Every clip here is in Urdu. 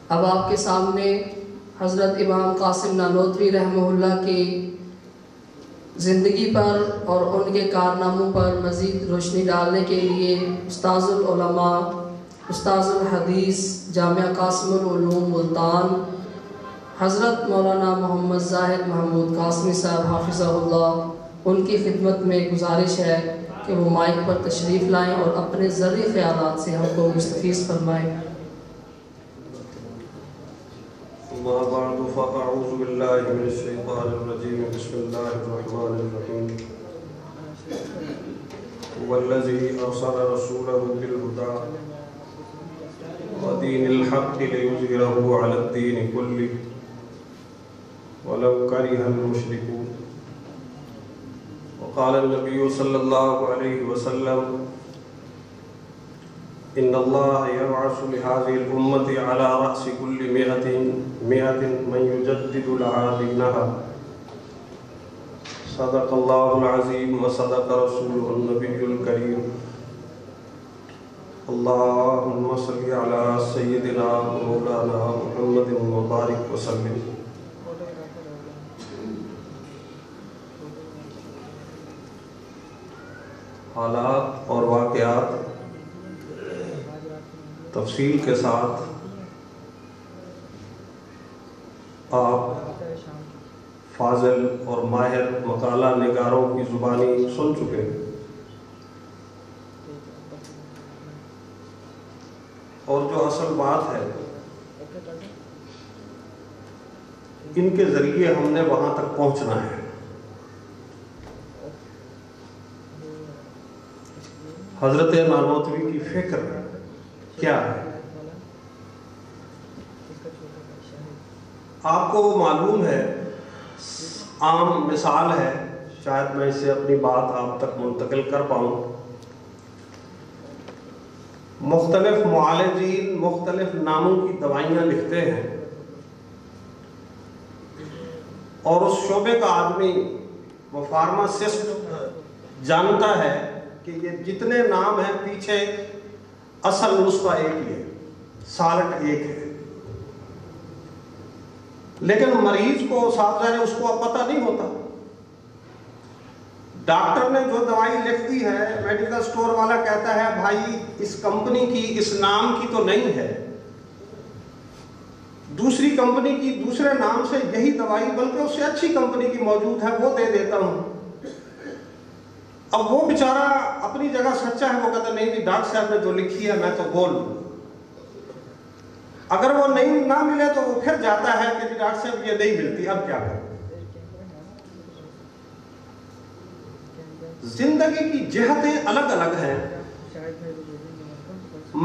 اب آپ کے سامنے حضرت امام قاسم نانوتوی رحمہ اللہ کی زندگی پر اور ان کے کارناموں پر مزید روشنی ڈالنے کے لیے استاذ العلماء، استاذ الحدیث جامعہ قاسم العلوم ملتان حضرت مولانا محمد زاہد محمود قاسمی صاحب حافظہ اللہ، ان کی خدمت میں گزارش ہے کہ وہ مائک پر تشریف لائیں اور اپنے ذرعی خیالات سے ہم کو مستفیض فرمائیں۔ اما بعد فاعوذ باللہ من الشیطان الرجیم بسم اللہ الرحمن الرحیم والذی ارسل رسولہ بالہدی ودین الحق لیظہرہ علی الدین کلہ ولو کرہ المشرکون۔ وقال النبی صلی اللہ علیہ وسلم ان اللہ یبعث لهذه الامة على رأس كل مئة من يجدد لها دینها۔ صدق اللہ العظیم وصدق رسولہ النبی الکریم۔ اللہم صل علی سیدنا مولانا محمد وبارک وسلم۔ حالات اور واقعات تفصیل کے ساتھ آپ فاضل اور ماہر مقالہ نگاروں کی زبانی سن چکے، اور جو اصل بات ہے ان کے ذریعے ہم نے وہاں تک پہنچنا ہے۔ حضرت نانوتوی کی فکر کیا ہے؟ آپ کو معلوم ہے، عام مثال ہے، شاید میں اسے اپنی بات آپ تک منتقل کر پاؤں۔ مختلف معالجین مختلف ناموں کی دوائیاں لکھتے ہیں، اور اس شعبے کا آدمی وہ فارماسسٹ جانتا ہے کہ یہ جتنے نام ہیں پیچھے اصل نسخہ ایک ہی ہے، سالٹ ایک ہے، لیکن مریض کو صاحب ظاہر اس کو اب پتہ نہیں ہوتا۔ ڈاکٹر نے جو دوائی لکھ دی ہے، میڈیکل سٹور والا کہتا ہے بھائی اس کمپنی کی اس نام کی تو نہیں ہے، دوسری کمپنی کی دوسرے نام سے یہی دوائی بلکہ اس سے اچھی کمپنی کی موجود ہے، وہ دے دیتا ہوں۔ اب وہ بیچارہ اپنی جگہ سچا ہے، وہ کہتا نہیں نہیں ڈاکٹر صاحب نے جو لکھی ہے میں تو بول لوں۔ اگر وہ نہیں نہ ملے تو وہ پھر جاتا ہے کہ ڈاکٹر صاحب یہ نہیں ملتی، اب کیا کریں؟ زندگی کی جہتیں الگ الگ ہیں،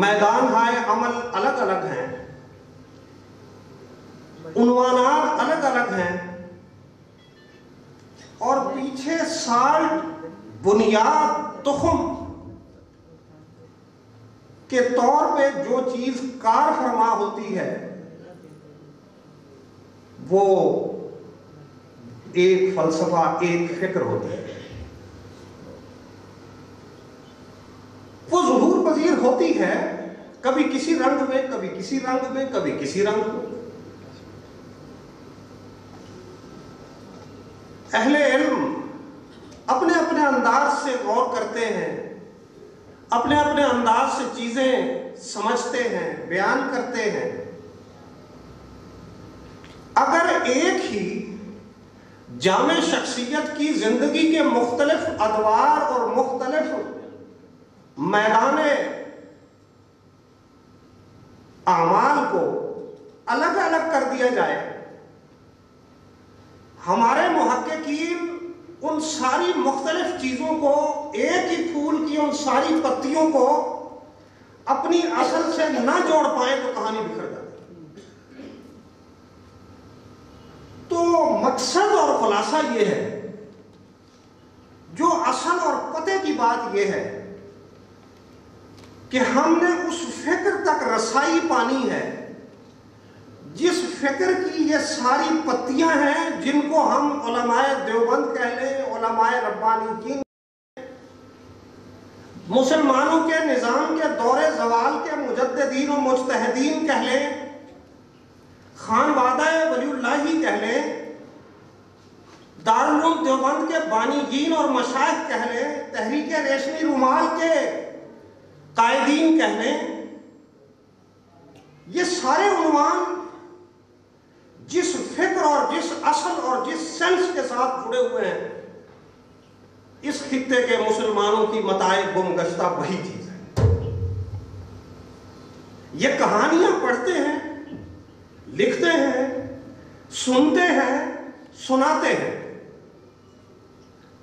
میدان ہائے عمل الگ الگ ہیں، عنوانات الگ الگ ہیں، اور پیچھے سالٹ بنیاد تخم کے طور پہ جو چیز کار فرما ہوتی ہے وہ ایک فلسفہ، ایک فکر ہوتی ہے، وہ ظہور پذیر ہوتی ہے، کبھی کسی رنگ میں، کبھی کسی رنگ میں، کبھی کسی رنگ میں۔ اہل علم اپنے اپنے انداز سے غور کرتے ہیں، اپنے اپنے انداز سے چیزیں سمجھتے ہیں، بیان کرتے ہیں۔ اگر ایک ہی جامع شخصیت کی زندگی کے مختلف ادوار اور مختلف میدان اعمال کو الگ الگ کر دیا جائے، ہمارے محققین ان ساری مختلف چیزوں کو، ایک ہی پھول کی ان ساری پتیوں کو اپنی اصل سے نہ جوڑ پائیں تو کہانی بکھر جاتی۔ تو مقصد اور خلاصہ یہ ہے، جو اصل اور پتے کی بات یہ ہے کہ ہم نے اس فکر تک رسائی پانی ہے جس فکر کی یہ ساری پتیاں ہیں، جن کو ہم علماء دیوبند کہہ لیں، علماء ربانیین، مسلمانوں کے نظام کے دور زوال کے مجددین و مجتہدین کہہ لیں، دیوبند کے بانیین اور مشائخ کہہ لیں، تحریک ریشمی رومال کے قائدین کہہ لیں، یہ سارے عنوان جس فکر اور جس اصل اور جس سینس کے ساتھ جڑے ہوئے ہیں، اس خطے کے مسلمانوں کی متاع گم گشتہ وہی چیز ہے۔ یہ کہانیاں پڑھتے ہیں، لکھتے ہیں، سنتے ہیں، سناتے ہیں،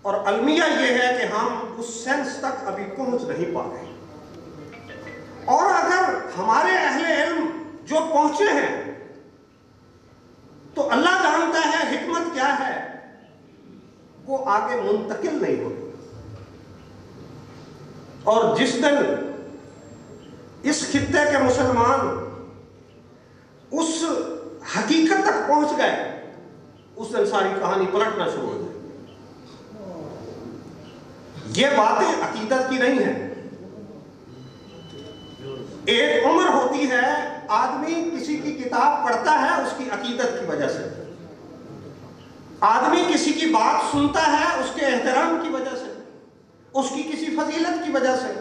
اور المیہ یہ ہے کہ ہم اس سینس تک ابھی پہنچ نہیں پا رہے۔ اور اگر ہمارے اہل علم جو پہنچے ہیں تو اللہ جانتا ہے حکمت کیا ہے، وہ آگے منتقل نہیں ہوتی۔ اور جس دن اس خطے کے مسلمان اس حقیقت تک پہنچ گئے، اس دن ساری کہانی پلٹنا شروع ہو جائے۔ یہ باتیں عقیدت کی نہیں ہیں۔ ایک عمر ہوتی ہے، آدمی کسی کی کتاب پڑھتا ہے اس کی عقیدت کی وجہ سے، آدمی کسی کی بات سنتا ہے اس کے احترام کی وجہ سے، اس کی کسی فضیلت کی وجہ سے،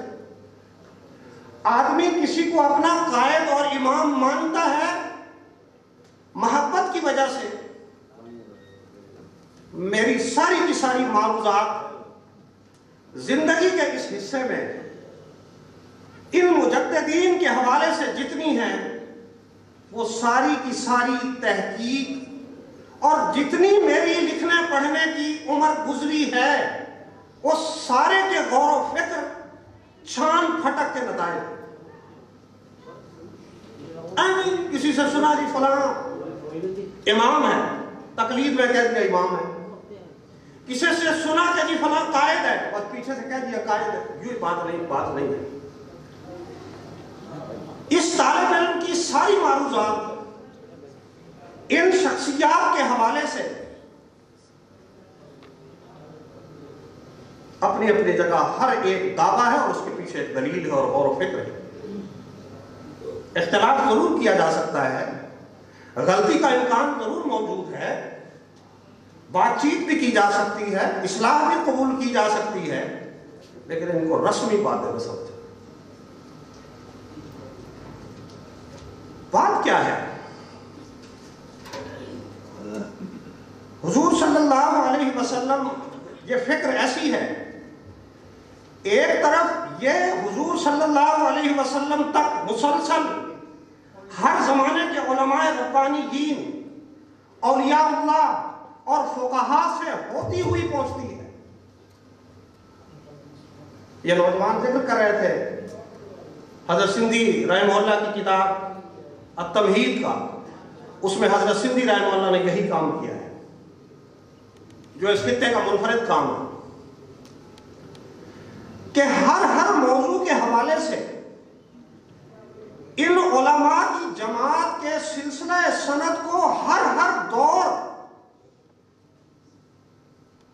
آدمی کسی کو اپنا قائد اور امام مانتا ہے محبت کی وجہ سے۔ میری ساری کی ساری معروضات زندگی کے اس حصے میں ان مجددین کے حوالے سے جتنی ہیں، وہ ساری کی ساری تحقیق اور جتنی میری لکھنے پڑھنے کی عمر گزری ہے، وہ سارے کے غور و فکر چھان پھٹک کے نتائج۔ کسی سے سنا جی فلاں امام ہے، تقلید میں کہہ دیا امام ہے، کسی سے سنا کہ جی فلاں قائد ہے، اور پیچھے سے کہہ دیا قائد ہے۔ یہ بات نہیں ہے۔ اس طالب علم کی ساری معروضات ان شخصیات کے حوالے سے اپنی اپنی جگہ ہر ایک دعویٰ ہے، اور اس کے پیچھے ایک دلیل ہے اور غور و فکر ہے۔ اختلاف ضرور کیا جا سکتا ہے، غلطی کا امکان ضرور موجود ہے، بات چیت بھی کی جا سکتی ہے، اصلاح بھی قبول کی جا سکتی ہے، لیکن ان کو رسمی باتیں نہ سمجھیں۔ بات کیا ہے؟ حضور صلی اللہ علیہ وسلم، یہ فکر ایسی ہے، ایک طرف یہ حضور صلی اللہ علیہ وسلم تک مسلسل ہر زمانے کے علماء ربانیین، اولیاء اللہ اور فقہا سے ہوتی ہوئی پہنچتی ہے۔ یہ نوجوان ذکر کر رہے تھے حضرت سندھی رحمہ اللہ کی کتاب التمہید کا، اس میں حضرت سندھی رحمہ اللہ نے یہی کام کیا ہے جو اس خطے کا منفرد کام ہے، کہ ہر موضوع کے حوالے سے ان علماء کی جماعت کے سلسلہ سند کو ہر دور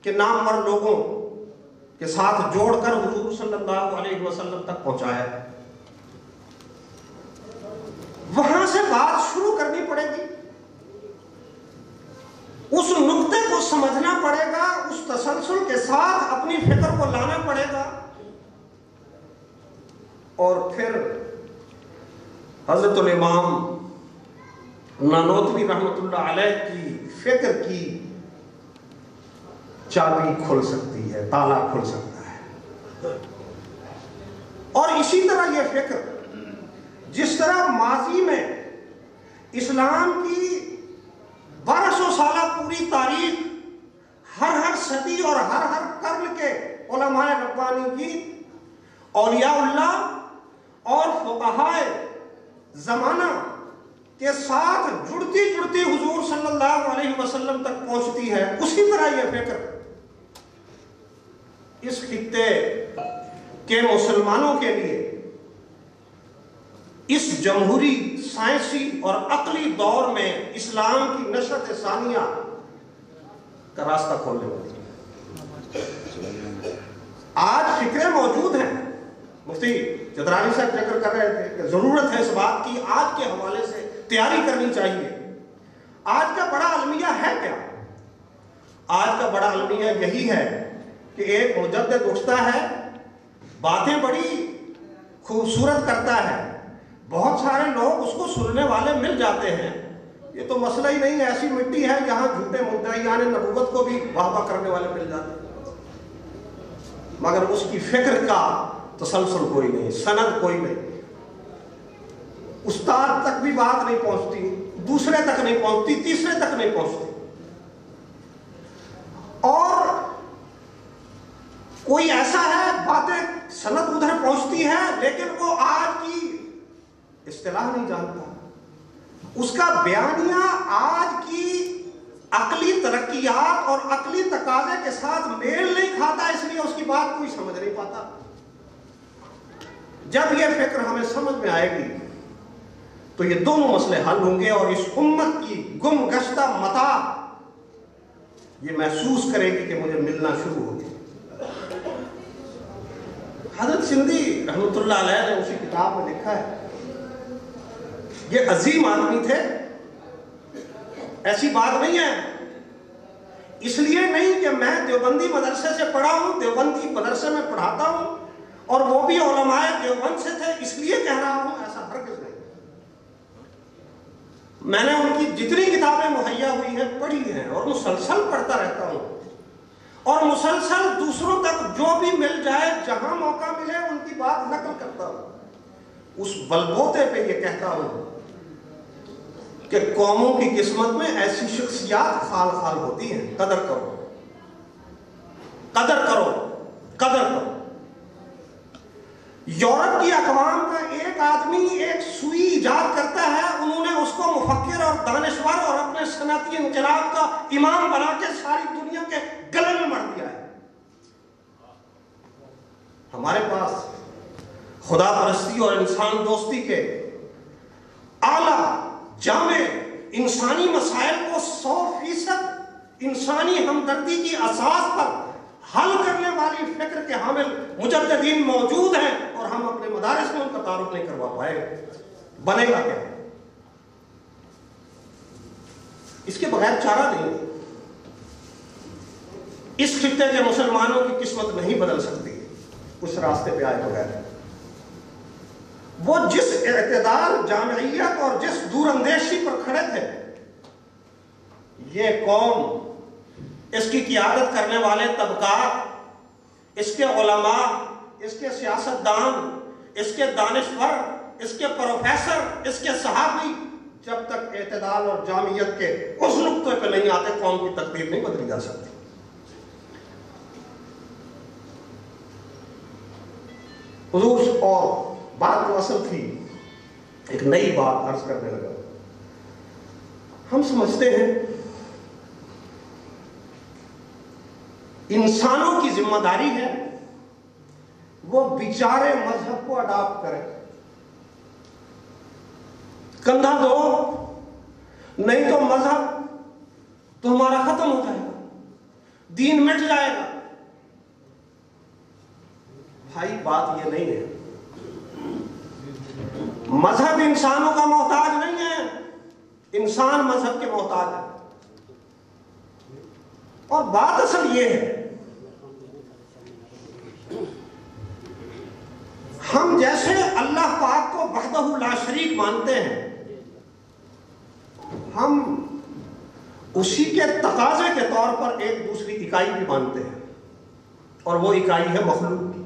کے نامور لوگوں کے ساتھ جوڑ کر حضور صلی اللہ علیہ وسلم تک پہنچایا۔ وہاں سے بات شروع کرنی پڑے گی، اس نقطے کو سمجھنا پڑے گا، اس تسلسل کے ساتھ اپنی فکر کو لانا پڑے گا، اور پھر حضرت الامام نانوتوی رحمۃ اللہ علیہ کی فکر کی چابی کھل سکتی ہے، تالا کھل سکتا ہے۔ اور اسی طرح یہ فکر، جس طرح ماضی میں اسلام کی 1200 سالہ پوری تاریخ، ہر صدی اور ہر قرن کے علماء ربانیین، اولیاء اللہ اور فقہائے زمانہ کے ساتھ جڑتی حضور صلی اللہ علیہ وسلم تک پہنچتی ہے، اسی طرح یہ فکر اس خطے کے مسلمانوں کے لیے اس جمہوری، سائنسی اور عقلی دور میں اسلام کی نشرت ثانیہ کا راستہ کھولنے والی ہے۔ آج فکریں موجود ہیں، مفتی چترانی صاحب ذکر کر رہے تھے کہ ضرورت ہے اس بات کی، آج کے حوالے سے تیاری کرنی چاہیے۔ آج کا بڑا المیہ ہے کیا؟ آج کا بڑا المیہ یہی ہے کہ ایک مجدد اٹھتا ہے، باتیں بڑی خوبصورت کرتا ہے، بہت سارے لوگ اس کو سننے والے مل جاتے ہیں، یہ تو مسئلہ ہی نہیں، ایسی مٹی ہے جہاں جھوٹے مدعیان نبوت کو بھی واہ واہ کرنے والے مل جاتے ہیں، مگر اس کی فکر کا تسلسل کوئی نہیں، سند کوئی نہیں، استاد تک بھی بات نہیں پہنچتی، دوسرے تک نہیں پہنچتی، تیسرے تک نہیں پہنچتی، اور کوئی ایسا ہے باتیں سند ادھر پہنچتی ہے لیکن وہ آج کی اصطلاح نہیں جانتا، اس کا بیانیہ آج کی عقلی ترقیات اور عقلی تقاضے کے ساتھ میل نہیں کھاتا، اس لیے اس کی بات کوئی سمجھ نہیں پاتا۔ جب یہ فکر ہمیں سمجھ میں آئے گی تو یہ دونوں مسئلے حل ہوں گے، اور اس امت کی گم گشتہ متاع یہ محسوس کرے گی کہ مجھے ملنا شروع ہوگی۔ حضرت سندھی رحمۃ اللہ علیہ نے اسی کتاب میں لکھا ہے، یہ عظیم آدمی تھے، ایسی بات نہیں ہے، اس لیے نہیں کہ میں دیوبندی مدرسے سے پڑھا ہوں، دیوبندی مدرسے میں پڑھاتا ہوں اور وہ بھی علماء دیوبند سے تھے اس لیے کہہ رہا ہوں، ایسا ہرگز نہیں۔ میں نے ان کی جتنی کتابیں مہیا ہوئی ہیں پڑھی ہیں اور مسلسل پڑھتا رہتا ہوں، اور مسلسل دوسروں تک جو بھی مل جائے جہاں موقع ملے ان کی بات نقل کرتا ہوں، اس بلبوتے پہ یہ کہتا ہوں کہ قوموں کی قسمت میں ایسی شخصیات خال خال ہوتی ہیں، قدر کرو، قدر کرو، قدر کرو۔ یورپ کی اقوام کا ایک آدمی ایک سوئی ایجاد کرتا ہے، انہوں نے اس کو مفکر اور دانشور اور اپنے صنعتی انقلاب کا امام بنا کے ساری دنیا کے گلے میں مر دیا ہے۔ ہمارے پاس خدا پرستی اور انسان دوستی کے اعلیٰ جامع انسانی مسائل کو 100% انسانی ہمدردی کی اساس پر حل کرنے والی فکر کے حامل مجددین موجود ہیں، اور ہم اپنے مدارس میں ان کا تعارف نہیں کروا پائے، بنے گا کیا؟ اس کے بغیر چارہ نہیں، اس خطے کے مسلمانوں کی قسمت نہیں بدل سکتی اس راستے پہ آئے بغیر۔ وہ جس اعتدال، جامعیت اور جس دور اندیشی پر کھڑے تھے، یہ قوم، اس کی قیادت کرنے والے طبقات، اس کے علماء، اس کے سیاستدان، اس کے دانشور، اس کے پروفیسر، اس کے صحابی، جب تک اعتدال اور جامعیت کے اس نقطے پہ نہیں آتے قوم کی تقدیر نہیں بدلی جا سکتی۔ حضور، اور بات جو اصل تھی، ایک نئی بات عرض کرنے لگا۔ ہم سمجھتے ہیں انسانوں کی ذمہ داری ہے وہ بیچارے مذہب کو اڈاپٹ کریں، کندھا دو، نہیں تو مذہب تو ہمارا ختم ہو جائے گا، دین مٹ جائے گا۔ بھائی بات یہ نہیں ہے، مذہب انسانوں کا محتاج نہیں ہے، انسان مذہب کے محتاج ہے۔ اور بات اصل یہ ہے، ہم جیسے اللہ پاک کو وحدہ لا شریک مانتے ہیں، ہم اسی کے تقاضے کے طور پر ایک دوسری اکائی بھی مانتے ہیں، اور وہ اکائی ہے مخلوق کی۔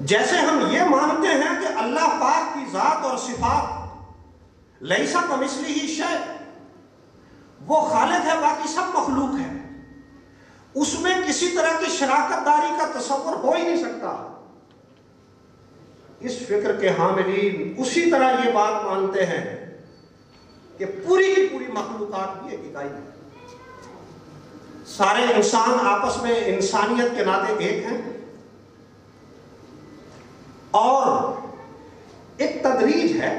جیسے ہم یہ مانتے ہیں کہ اللہ پاک کی ذات اور صفات لیس کمثلہ شیء، وہ خالق ہے، باقی سب مخلوق ہے، اس میں کسی طرح کی شراکت داری کا تصور ہو ہی نہیں سکتا، اس فکر کے حاملین اسی طرح یہ بات مانتے ہیں کہ پوری کی پوری مخلوقات بھی ایک اکائی ہے، سارے انسان آپس میں انسانیت کے ناطے ایک ہیں، اور ایک تدریج ہے،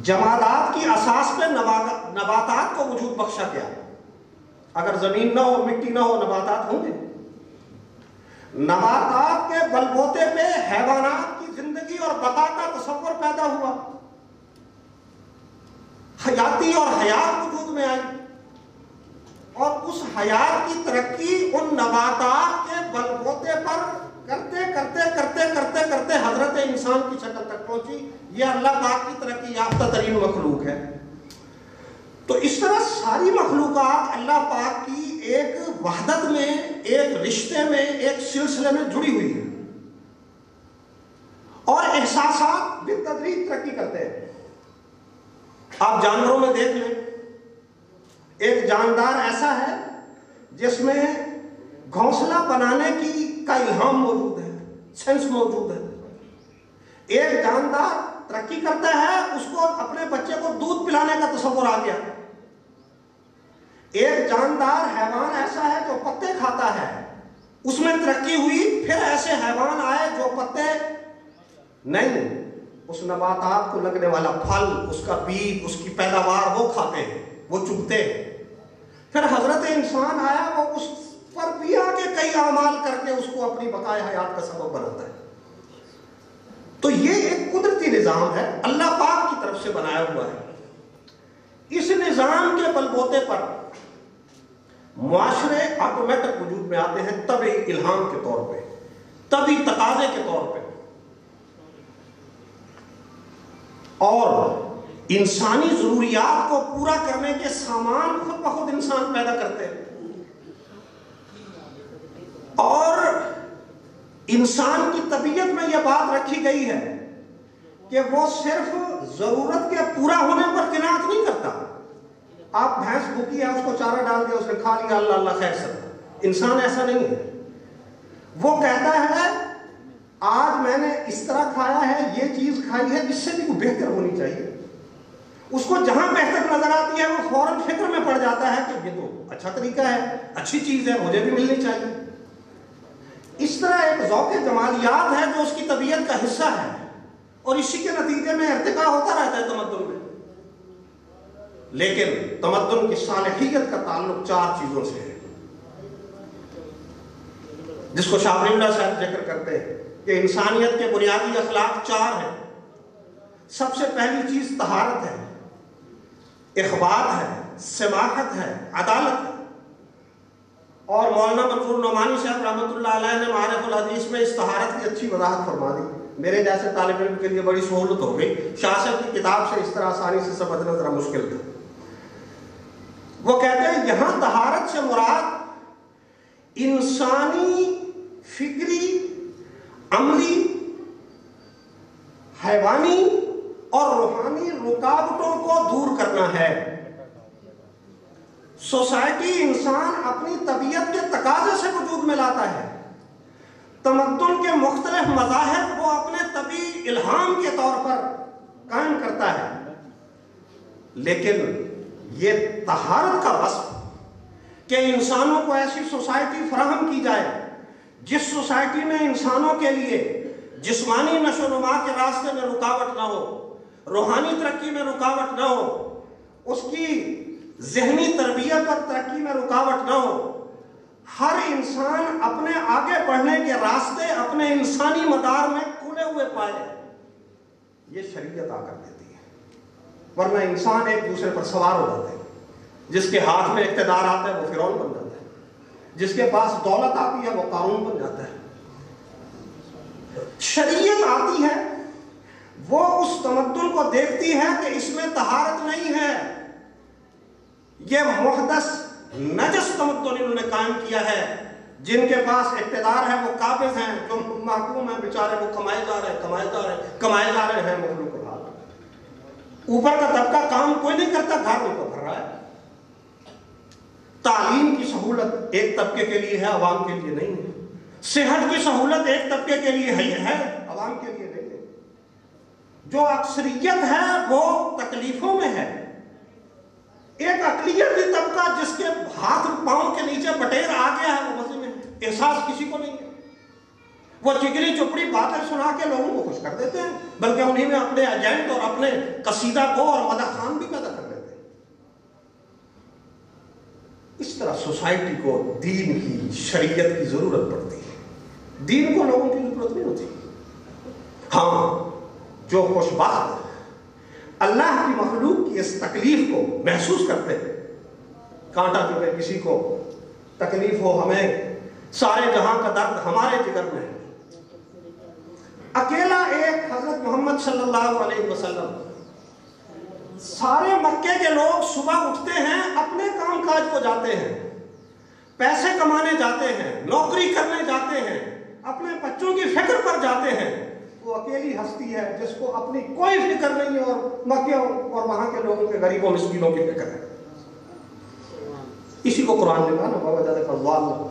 جمادات کی اساس پہ نباتات کو وجود بخشا گیا۔ اگر زمین نہ ہو، مٹی نہ ہو، نباتات ہوں گے؟ نباتات کے بلبوتے پہ حیوانات کی زندگی اور بقا کا تصور پیدا ہوا، حیاتی اور حیات وجود میں آئی۔ اور اس حیات کی ترقی ان نباتات کے بلبوتے پر کرتے کرتے کرتے کرتے کرتے حضرت انسان کی شکل تک پہنچی. یہ اللہ پاک کی ترقی یافتہ ترین مخلوق ہے. تو اس طرح ساری مخلوقات اللہ پاک کی ایک وحدت میں، ایک رشتے میں، ایک سلسلے میں جڑی ہوئی ہے اور احساسات بالتدریج ترقی کرتے ہیں. آپ جانوروں میں دیکھ لیں، ایک جاندار ایسا ہے جس میں گھونسلہ بنانے کا الہام موجود ہے، سینس موجود ہے. ایک جاندار ترقی کرتا ہے، اس کو اپنے بچے کو دودھ پلانے کا تصور آ گیا. ایک جاندار حیوان ایسا ہے جو پتے کھاتا ہے، اس میں ترقی ہوئی. پھر ایسے حیوان آئے جو پتے نہیں، اس نباتات کو لگنے والا پھل، اس کا بیج، اس کی پیداوار وہ کھاتے ہیں، وہ چگتے ہیں. پھر حضرت انسان آیا، وہ اس پر بھی آگے کئی اعمال کر کے اس کو اپنی بقائے حیات کا سبب بناتا ہے. تو یہ ایک قدرتی نظام ہے، اللہ پاک کی طرف سے بنایا ہوا ہے. اس نظام کے بلبوتے پر معاشرے آٹومیٹک وجود میں آتے ہیں، طبعی الہام کے طور پہ، طبعی تقاضے کے طور پہ. اور انسانی ضروریات کو پورا کرنے کے سامان خود بخود انسان پیدا کرتے ہیں. اور انسان کی طبیعت میں یہ بات رکھی گئی ہے کہ وہ صرف ضرورت کے پورا ہونے پر قناعت نہیں کرتا. آپ بھینس بھوکی ہے، اس کو چارہ ڈال دیا، اس نے کھا لیا، اللہ اللہ خیر سب. انسان ایسا نہیں ہے. وہ کہتا ہے آج میں نے اس طرح کھایا ہے، یہ چیز کھائی ہے، اس سے بھی بہتر ہونی چاہیے. اس کو جہاں بہتر نظر آتی ہے وہ فوراً فکر میں پڑ جاتا ہے کہ یہ تو اچھا طریقہ ہے، اچھی چیز ہے، مجھے بھی ملنی چاہیے. اس طرح ایک ذوق جمالیات ہے جو اس کی طبیعت کا حصہ ہے، اور اسی کے نتیجے میں ارتقاء ہوتا رہتا ہے تمدن میں. لیکن تمدن کی صالحیت کا تعلق چار چیزوں سے ہے، جس کو شاہ ولی اللہ صاحب ذکر کرتے ہیں کہ انسانیت کے بنیادی اخلاق چار ہیں. سب سے پہلی چیز طہارت ہے، اخبات ہے، سماحت ہے، عدالت ہے. اور مولانا منظور نعمانی صاحب رحمۃ اللہ علیہ نے معارف الحدیث میں اس طہارت کی اچھی وضاحت فرما دی. میرے جیسے طالب علم کے لیے بڑی سہولت ہو گئی. شاہ صاحب کی کتاب سے اس طرح آسانی سے سمجھنا ذرا مشکل تھا. وہ کہتے ہیں یہاں طہارت سے مراد انسانی، فکری، عملی، حیوانی اور روحانی رکاوٹوں کو دور کرنا ہے. سوسائٹی انسان اپنی طبیعت کے تقاضے سے وجود میں لاتا ہے. تمدن کے مختلف مذاہب وہ اپنے طبعی الہام کے طور پر قائم کرتا ہے. لیکن یہ طہارت کا وصف کہ انسانوں کو ایسی سوسائٹی فراہم کی جائے جس سوسائٹی میں انسانوں کے لیے جسمانی نشو و نما کے راستے میں رکاوٹ نہ ہو، روحانی ترقی میں رکاوٹ نہ ہو، اس کی ذہنی تربیت اور ترقی میں رکاوٹ نہ ہو. ہر انسان اپنے آگے بڑھنے کے راستے اپنے انسانی مدار میں کھلے ہوئے پائے. یہ شریعت آ کر دیتی ہے، ورنہ انسان ایک دوسرے پر سوار ہو جاتے ہیں. جس کے ہاتھ میں اقتدار آتا ہے وہ فرعون بن جاتا ہے، جس کے پاس دولت آتی ہے وہ قارون بن جاتا ہے. شریعت آتی ہے، وہ اس تمدن کو دیکھتی ہے کہ اس میں طہارت نہیں ہے. یہ محدث نجس تمدن انہوں نے قائم کیا ہے. جن کے پاس اقتدار ہے وہ قابض ہیں، جو محکوم ہیں بیچارے وہ کمائے جا رہے ہیں مخلوق کو. اوپر کا طبقہ کام کوئی نہیں کرتا، گھر ان کو بھر رہا ہے. تعلیم کی سہولت ایک طبقے کے لیے ہے، عوام کے لیے نہیں ہے. صحت کی سہولت ایک طبقے کے لیے ہے، عوام کے لیے نہیں ہے. جو اکثریت ہے وہ تکلیفوں میں ہے. ایک اقلیتی طبقہ جس کے ہاتھ پاؤں کے نیچے بٹیر آ گیا ہے وہ مزے میں، احساس کسی کو نہیں ہے. وہ چگری چپڑی باتیں سنا کے لوگوں کو خوش کر دیتے ہیں، بلکہ انہیں میں اپنے ایجنٹ اور اپنے قصیدہ کو اور مدح خان بھی پیدا کر دیتے ہیں. اس طرح سوسائٹی کو دین کی، شریعت کی ضرورت پڑتی ہے. دین کو لوگوں کی ضرورت نہیں ہوتی. ہاں، جو خوش بخت اللہ کی مخلوق کی اس تکلیف کو محسوس کرتے ہیں، کانٹا چبھے کسی کو تکلیف ہو ہمیں، سارے جہاں کا درد ہمارے جگر میں ہے۔ اکیلا ایک حضرت محمد صلی اللہ علیہ وسلم، سارے مکے کے لوگ صبح اٹھتے ہیں، اپنے کام کاج کو جاتے ہیں، پیسے کمانے جاتے ہیں، نوکری کرنے جاتے ہیں، اپنے بچوں کی فکر پر جاتے ہیں۔ وہ اکیلی ہستی ہے جس کو اپنی کوئی فکر نہیں ہے، اور مکے اور وہاں کے لوگوں کے غریبوں مسکینوں کی فکر ہے۔ اسی کو قرآن نے کہا نا وَوَجَدَكَ ضَالًّا،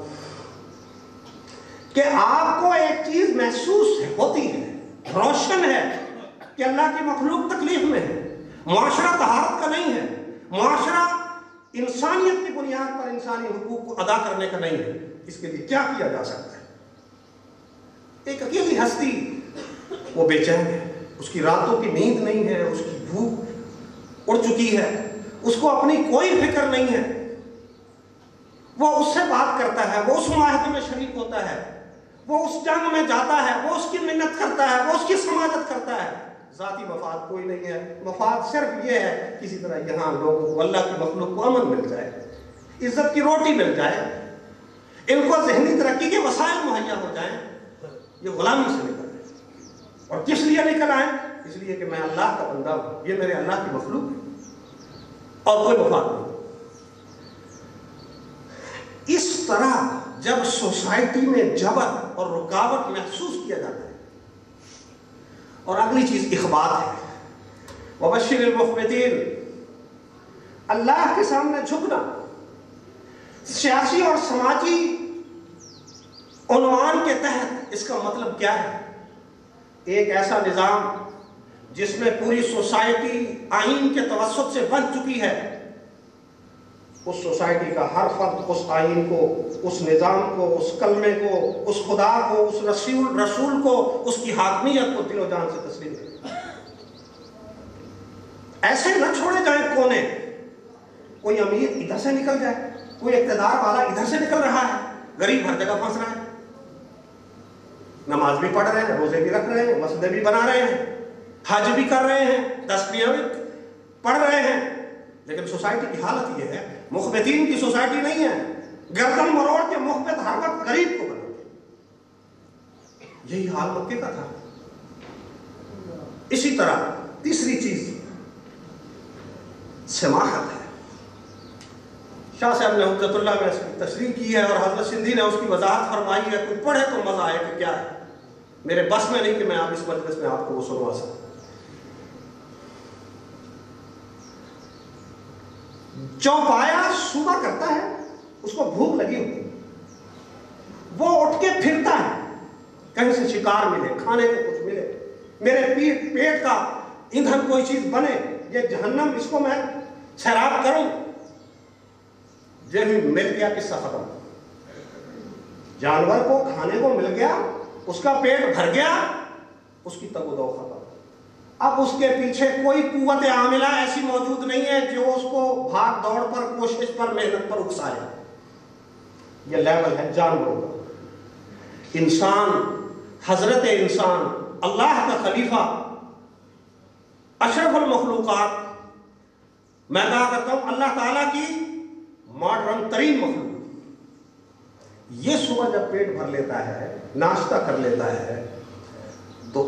کہ آپ کو ایک چیز محسوس ہوتی ہے، روشن ہے کہ اللہ کی مخلوق تکلیف میں ہے۔ معاشرہ طہارت کا نہیں ہے، معاشرہ انسانیت کی بنیاد پر انسانی حقوق کو ادا کرنے کا نہیں ہے۔ اس کے لیے کیا کیا جا سکتا ہے؟ ایک اکیلی ہستی وہ بے چین ہے، اس کی راتوں کی نیند نہیں ہے، اس کی بھوک اڑ چکی ہے، اس کو اپنی کوئی فکر نہیں ہے۔ وہ اس سے بات کرتا ہے، وہ اس معاہدے میں شریک ہوتا ہے، وہ اس جنگ میں جاتا ہے، وہ اس کی منت کرتا ہے، وہ اس کی سماجت کرتا ہے۔ ذاتی مفاد کوئی نہیں ہے، مفاد صرف یہ ہے کسی طرح یہاں لوگوں کو، اللہ کی مخلوق کو امن مل جائے، عزت کی روٹی مل جائے، ان کو ذہنی ترقی کے وسائل مہیا ہو جائیں۔ یہ غلامی سے نکل آئے، اور کس لیے نکل آئے؟ اس لیے کہ میں اللہ کا بندہ ہوں، یہ میرے اللہ کی مخلوق ہے، اور کوئی مفاد نہیں۔ اس طرح جب سوسائٹی میں جبر اور رکاوٹ محسوس کیا جاتا ہے، اور اگلی چیز اخبات ہے، وبشر المخبتین، اللہ کے سامنے جھکنا۔ سیاسی اور سماجی عنوان کے تحت اس کا مطلب کیا ہے؟ ایک ایسا نظام جس میں پوری سوسائٹی آئین کے توسط سے بن چکی ہے، اس سوسائٹی کا ہر فرد اس آئین کو، اس نظام کو، اس کلمے کو، اس خدا کو، اس رسول کو، اس کی حاکمیت کو دل و جان سے تسلیم کرے۔ ایسے نہ چھوڑے جائیں کونے، کوئی امیر ادھر سے نکل جائے، کوئی اقتدار والا ادھر سے نکل رہا ہے، غریب ہر جگہ پھنس رہا ہے، نماز بھی پڑھ رہے ہیں، روزے بھی رکھ رہے ہیں، مسجدیں بھی بنا رہے ہیں، حج بھی کر رہے ہیں، تسبیحیں بھی پڑھ رہے ہیں، لیکن سوسائٹی کی حالت یہ ہے، مخبتین کی سوسائٹی نہیں ہے، گردن مروڑ کے مخبت ہر وقت غریب کو بناتے۔ یہی حال مکے کا تھا۔ اسی طرح تیسری چیز سماحت ہے۔ شاہ صاحب نے حجت اللہ میں اس کی تشریح کی ہے، اور حضرت سندھی نے اس کی وضاحت فرمائی ہے۔ کوئی پڑھے تو مزہ آئے کہ کیا ہے، میرے بس میں نہیں کہ میں آپ اس مجلس میں آپ کو وہ سنوا سکوں۔ چوپایا صبح کرتا ہے، اس کو بھوک لگی ہوتی ہے، وہ اٹھ کے پھرتا ہے، کہیں سے شکار ملے، کھانے کو کچھ ملے، میرے پیٹ کا ایندھن کوئی چیز بنے، یہ جہنم اس کو میں سیراب کروں۔ جب مل گیا قصہ ختم، جانور کو کھانے کو مل گیا، اس کا پیٹ بھر گیا، اس کی تگ و دو ختم۔ اب اس کے پیچھے کوئی قوت عاملہ ایسی موجود نہیں ہے جو اس کو بھاگ دوڑ پر، کوشش پر، محنت پر اکسائے۔ یہ لیول ہے جانوروں کا۔ انسان، حضرت انسان، اللہ کا خلیفہ، اشرف المخلوقات، میں کہا کرتا ہوں اللہ تعالیٰ کی ماڈرن ترین مخلوق، یہ صبح جب پیٹ بھر لیتا ہے، ناشتہ کر لیتا ہے، تو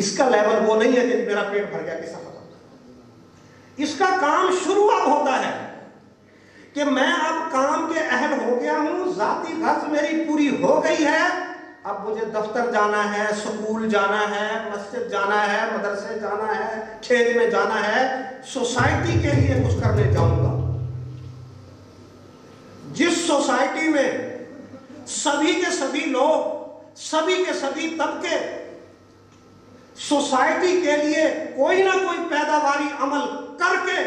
اس کا لیول وہ نہیں ہے کہ میرا پیٹ بھر گیا کسا ختم۔ اس کا کام شروع اب ہوتا ہے کہ میں اب کام کے اہل ہو گیا ہوں، ذاتی غرض میری پوری ہو گئی ہے، اب مجھے دفتر جانا ہے، سکول جانا ہے، مسجد جانا ہے، مدرسے جانا ہے، کھیت میں جانا ہے، سوسائٹی کے لیے کچھ کرنے جاؤں گا۔ جس سوسائٹی میں سبھی کے سبھی لوگ، سبھی کے سبھی طبقے سوسائٹی کے لیے کوئی نہ کوئی پیداواری عمل کر کے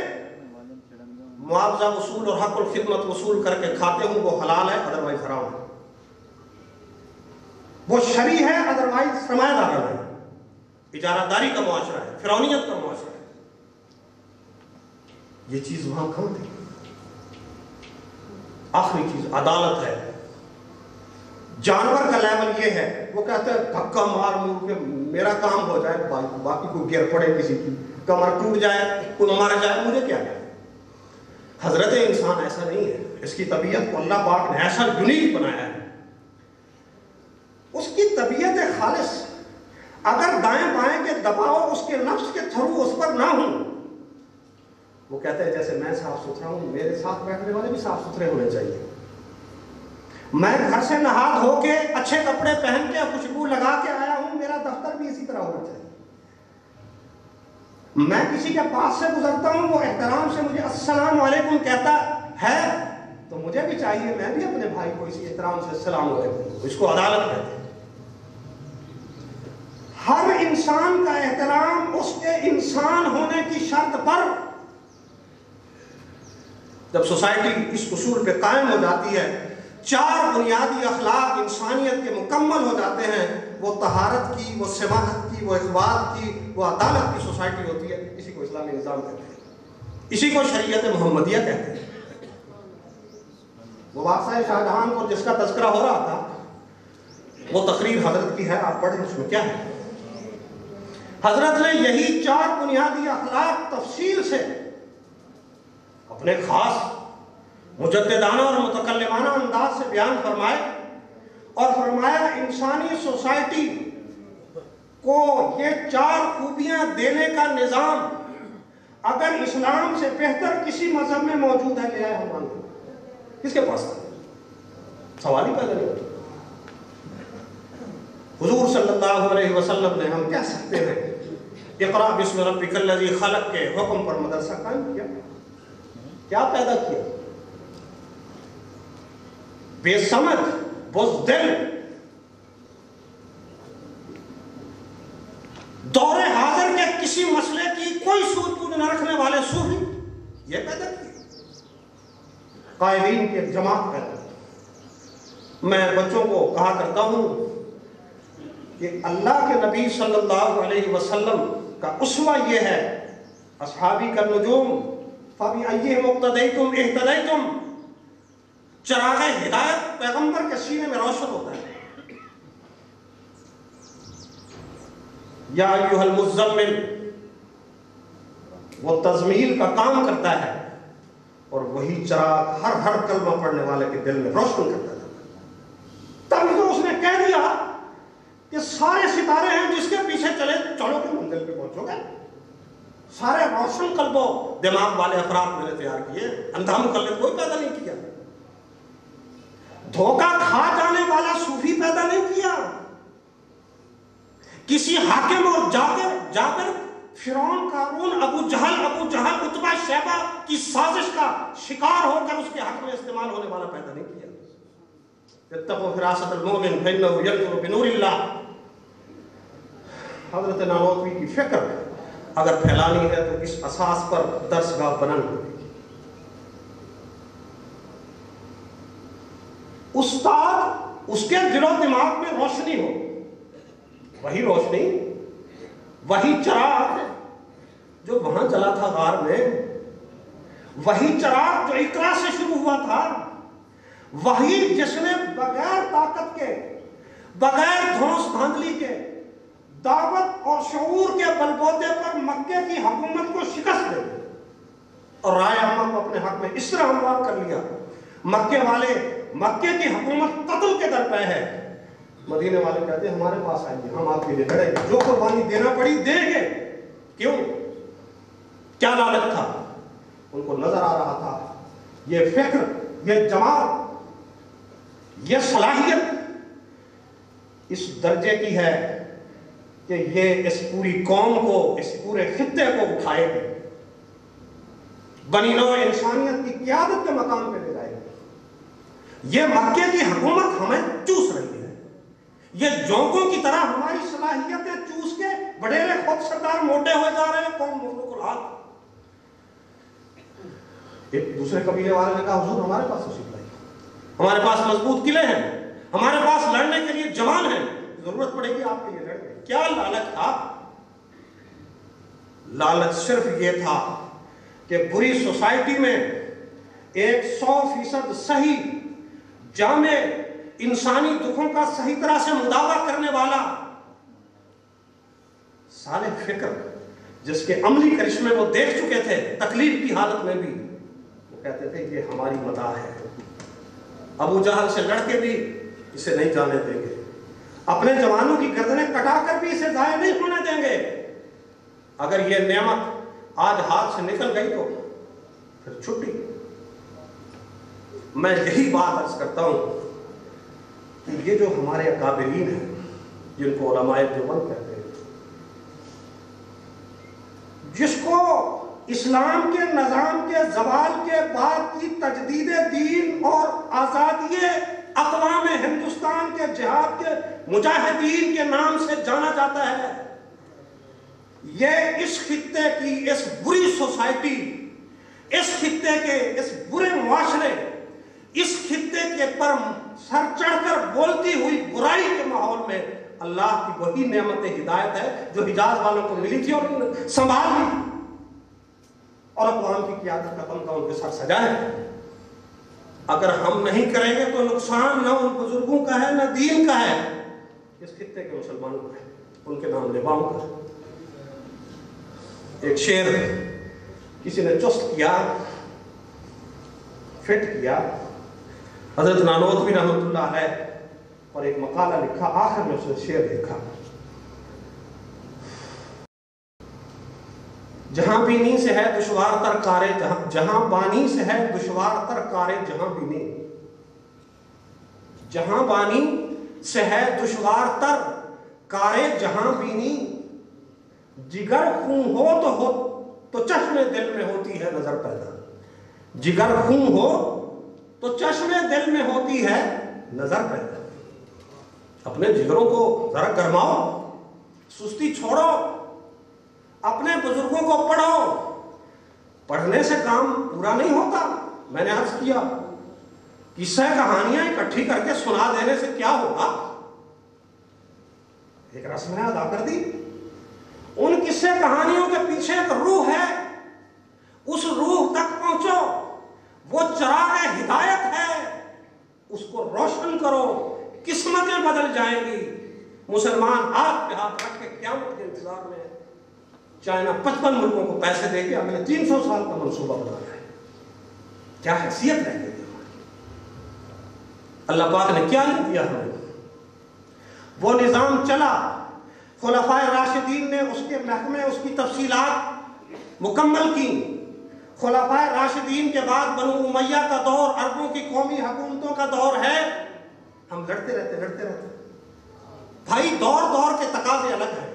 معاوضہ وصول اور حق الخدمت وصول کر کے کھاتے ہوں، وہ حلال ہے، ادروائز حرام ہے، وہ شرعی ہے، ادروائز سرمایہ دارانہ ہے، اجارہ داری کا معاشرہ ہے، فرعونیت کا معاشرہ ہے۔ یہ چیز وہاں کہاں تھی؟ آخری چیز عدالت ہے۔ جانور کا لیول یہ ہے، وہ کہتا ہے دھکا مار مور کے میرا کام ہو جائے، باقی کوئی گر پڑے، کسی کی کمر ٹوٹ جائے، کوئی مر جائے، مجھے کیا ہے۔ حضرت انسان ایسا نہیں ہے، اس کی طبیعت کو اللہ پاک نے ایسا یونیک بنایا ہے. اس کی طبیعت خالص اگر دائیں بائیں کے دباؤ اس کے نفس کے تھرو اس پر نہ ہوں، وہ کہتے ہیں جیسے میں صاف ستھرا ہوں، میرے ساتھ بیٹھنے والے بھی صاف ستھرے ہونے چاہیے. میں گھر سے نہا دھو کے اچھے کپڑے پہن کے خوشبو لگا کے آیا ہوں، میرا دفتر بھی اسی طرح ہونا چاہیے. میں کسی کے پاس سے گزرتا ہوں، وہ احترام سے مجھے السلام علیکم کہتا ہے تو مجھے بھی چاہیے میں بھی اپنے بھائی کو اسی احترام سے السلام علیکم. اس کو عدالت کہتے ہیں. ہر انسان کا احترام اس کے انسان ہونے کی شرط پر. جب سوسائٹی اس اصول پہ قائم ہو جاتی ہے، 4 بنیادی اخلاق انسانیت کے مکمل ہو جاتے ہیں، وہ طہارت کی، وہ سماحت کی، وہ اخوات کی، وہ عدالت کی سوسائٹی ہوتی ہے. اسی کو اسلامی نظام کہتے ہیں، اسی کو شریعت محمدیہ کہتے ہیں. وہ بادشاہ شاہجہان کو جس کا تذکرہ ہو رہا تھا، وہ تقریر حضرت کی ہے، آپ پڑھیں اس میں کیا ہے. حضرت نے یہی 4 بنیادی اخلاق تفصیل سے اپنے خاص مجددانہ اور متکلمانہ انداز سے بیان فرمائے اور فرمایا انسانی سوسائٹی کو یہ 4 خوبیاں دینے کا نظام اگر اسلام سے بہتر کسی مذہب میں موجود ہے، لے آئے ہم مانتے ہیں. کس کے پاس سوال ہی پیدا نہیں ہوتا. حضور صلی اللہ علیہ وسلم نے، ہم کہہ سکتے ہیں، اقرأ بسم ربک الذی خلق کے حکم پر مدرسہ قائم کیا. کیا پیدا کیا؟ بے سمجھ، بزدل، دور حاضر کے کسی مسئلے کی کوئی سوچ بوجھ نہ رکھنے والے صوفی، یہ پیدا کیا. قائدین کی ایک جماعت پیدا کی. میں بچوں کو کہا کرتا ہوں کہ اللہ کے نبی صلی اللہ علیہ وسلم کا اسوہ یہ ہے، اصحابی کا نجوم فَبِأَيِّهِمْ اقْتَدَيْتُمْ اهْتَدَيْتُمْ. چراغ ہدایت پیغمبر کے سینے میں روشن ہوتا ہے. یا ایھا المزمل، وہ تزمیل کا کام کرتا ہے اور وہی چراغ ہر کلمہ پڑھنے والے کے دل میں روشن کرتا ہے. تب تو اس نے کہہ دیا کہ سارے ستارے ہیں، جس کے پیچھے چلو کہ منزل پہ پہنچو گے. سارے روشن قلب و دماغ والے افراد میں نے تیار کیے، اندھا مقلد کوئی پیدا نہیں کیا. دھوکہ کھا جانے والا صوفی پیدا نہیں کیا. کسی حاکم اور جابر، فرعون، قارون، ابو جہل، عتبہ، شیبہ کی سازش کا شکار ہو کر اس کے حق میں استعمال ہونے والا پیدا نہیں کیا. اتقوا فراست المؤمن فإنه ينظر بنور اللہ. حضرت نانوتوی کی فکر اگر پھیلانی ہے تو اس اساس پر درسگاہ بنانی ہوگی. استاد اس کے دل و دماغ میں روشنی ہو، وہی روشنی، وہی چراغ جو وہاں جلا تھا غار میں، وہی چراغ جو اقرا سے شروع ہوا تھا، وہی جس نے بغیر طاقت کے، بغیر دھونس دھاندلی کے، دعوت اور شعور کے بلبوتے پر مکے کی حکومت کو شکست دے اور رائے عامہ کو اپنے حق میں اس طرح ہموار کر لیا. مکے والے، مکے کی حکومت قتل کے در پہ ہے. مدینے والے کہتے ہیں ہمارے پاس آئیے، ہم آپ کے لیے لڑیں گے، جو قربانی دینا پڑی دیں گے. کیوں؟ کیا لالچ تھا؟ ان کو نظر آ رہا تھا یہ فکر، یہ جماعت، یہ صلاحیت اس درجے کی ہے کہ یہ اس پوری قوم کو، اس پورے خطے کو اٹھائے گی، بنی نوع انسانیت کی قیادت کے مقام پہ لے جائے گی. یہ مکے کی حکومت ہمیں چوس رہی ہے. یہ جونکوں کی طرح ہماری صلاحیتیں چوس کے بڑیرے خود سردار موٹے ہوئے جا رہے ہیں. قوم مخلوق الحال. ایک دوسرے قبیلے والے نے کہا حضور ہمارے پاس اسی بھائی، ہمارے پاس مضبوط قلعے ہیں، ہمارے پاس لڑنے کے لیے جوان ہیں، ضرورت پڑے گی آپ کے لیے لڑنے. کیا لالچ تھا؟ لالچ صرف یہ تھا کہ بری سوسائٹی میں 100% صحیح، جامع، انسانی دکھوں کا صحیح طرح سے مداوع کرنے والا صالح فکر، جس کے عملی کرشمے وہ دیکھ چکے تھے تکلیف کی حالت میں بھی، وہ کہتے تھے یہ ہماری مداح ہے. ابو جہل سے لڑ کے بھی اسے نہیں جانے دیں گے, اپنے جوانوں کی گردنیں کٹا کر بھی اسے ضائع نہیں ہونے دیں گے. اگر یہ نعمت آج ہاتھ سے نکل گئی تو پھر چھٹی. میں یہی بات عرض کرتا ہوں کہ یہ جو ہمارے اکابرین ہیں جن کو علماء دیوبند کہتے ہیں, جس کو اسلام کے نظام کے زوال کے بعد کی تجدید دین اور آزادی اقوام ہندوستان کے جہاد کے مجاہدین کے نام سے جانا جاتا ہے, یہ اس خطے کی اس بری سوسائٹی, اس خطے کے اس برے معاشرے, اس خطے کے پر سر چڑھ کر بولتی ہوئی برائی کے ماحول میں اللہ کی وہی نعمت ہدایت ہے جو حجاز والوں کو ملی تھی اور انہوں نے سنبھال لی, اور اقوام کی قیادت کا تمغہ ان کے سر سجائے. اگر ہم نہیں کریں گے تو نقصان نہ ان بزرگوں کا ہے نہ دین کا ہے, اس خطے کے مسلمانوں کا ہے, ان کے نام لیواؤں کا. ایک شعر کسی نے چست کیا, فٹ کیا, حضرت نانوتوی رحمۃ اللہ علیہ, اور ایک مقالہ لکھا, آخر میں اس نے شعر لکھا, جہاں بینی سے ہے دشوار تر کارے جہاں بانی سے ہے دشوار تر کارے جہاں بینی, جہاں بانی سے ہے دشوار تر کارے جہاں بینی, جگر خون ہو تو چشم دل میں ہوتی ہے نظر پیدا, جگر خون ہو تو چشم دل میں ہوتی ہے نظر پیدا. اپنے جگروں کو ذرا گرماؤ, سستی چھوڑو, اپنے بزرگوں کو پڑھو. پڑھنے سے کام پورا نہیں ہوتا. میں نے عرض کیا قصہ کہانیاں اکٹھی کر کے سنا دینے سے کیا ہوگا, ایک رسم ہے ادا کر دی. ان قصے کہانیوں کے پیچھے ایک روح ہے, اس روح تک پہنچو, وہ چراغ ہدایت ہے, اس کو روشن کرو, قسمتیں بدل جائیں گی. مسلمان ہاتھ پہ ہاتھ رکھ کے قیامت کے انتظار میں, چائنا 55 ملکوں کو پیسے دے کے اگلے 300 سال کا منصوبہ بنا رہا ہے. کیا حیثیت رہ گئی ہماری, اللہ پاک نے کیا نہیں دیا ہمیں. وہ نظام چلا, خلفائے راشدین نے اس کے محکمے, اس کی تفصیلات مکمل کی. خلفائے راشدین کے بعد بنو امیہ کا دور, عربوں کی قومی حکومتوں کا دور ہے. ہم لڑتے رہتے بھائی, دور کے تقاضے الگ ہیں,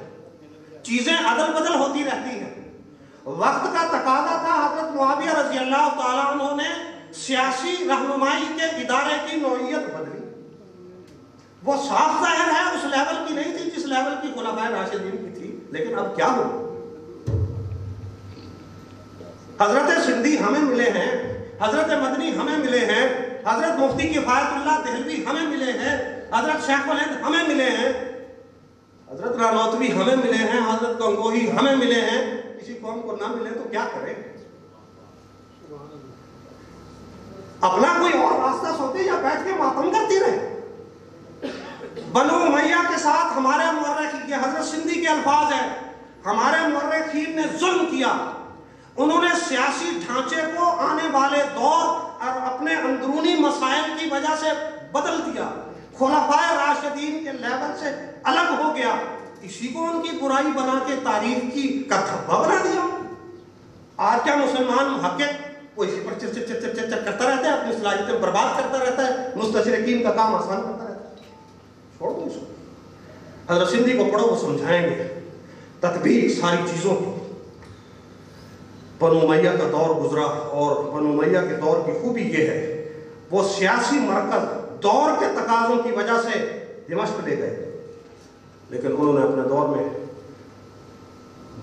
چیزیں عدل بدل ہوتی رہتی ہیں. وقت کا تقاضا تھا, حضرت معاویہ رضی اللہ تعالیٰ عنہ نے سیاسی رہنمائی کے ادارے کی نوعیت بدلی. وہ صاف ظاہر ہے اس لیول کی نہیں تھی جس لیول کی خلفائے راشدین کی تھی, لیکن اب کیا ہو. حضرت سندھی ہمیں ملے ہیں, حضرت مدنی ہمیں ملے ہیں, حضرت مفتی کفایت اللہ دہلوی ہمیں ملے ہیں, حضرت شیخ الہند ہمیں ملے ہیں, حضرت نانوتوی ہمیں ملے ہیں, حضرت گنگوہی ہمیں ملے ہیں. کسی قوم کو نہ ملے تو کیا کریں, اپنا کوئی اور راستہ سوچے یا بیٹھ کے ماتم کرتی رہے. بنو امیہ کے ساتھ ہمارے مورخین, یہ حضرت سندھی کے الفاظ ہیں, ہمارے مورخین نے ظلم کیا. انہوں نے سیاسی ڈھانچے کو آنے والے دور اور اپنے اندرونی مسائل کی وجہ سے بدل دیا, خلفائے راشدین کے لیول سے الگ ہو گیا. اسی کو ان کی برائی بنا کے تاریخ کی کا دھبا بنا دیا. آج کیا مسلمان محقق وہ اسی پر چر کرتا رہتا ہے, اپنی صلاحیتیں برباد کرتا رہتا ہے, مستشرقین کا کام آسان کرتا رہتا ہے. چھوڑ دو اس کو. حضرت سندھی کو پڑھو, وہ سمجھائیں گے تطبیق ساری چیزوں کی. بنو امیہ کا دور گزرا, اور بنو امیہ کے دور کی خوبی یہ ہے وہ سیاسی مرکز دور کے تقاضوں کی وجہ سے دمشق لے گئے, لیکن انہوں نے اپنے دور میں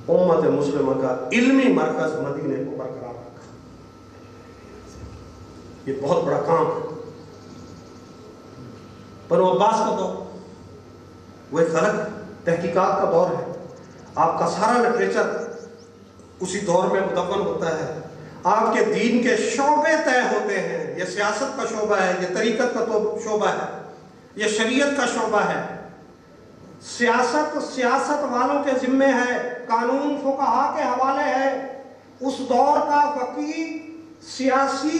امت مسلمہ کا علمی مرکز مدینے کو برقرار رکھا. یہ بہت بڑا کام ہے. بنو عباس کا دور وہ ایک الگ تحقیقات کا دور ہے. آپ کا سارا لٹریچر اسی دور میں مدون ہوتا ہے. آپ کے دین کے شعبے طے ہوتے ہیں. یہ سیاست کا شعبہ ہے, یہ طریقت کا شعبہ ہے, یہ شریعت کا شعبہ ہے. سیاست والوں کے ذمے ہے, قانون فقہا کے حوالے ہے. اس دور کا فقیہ سیاسی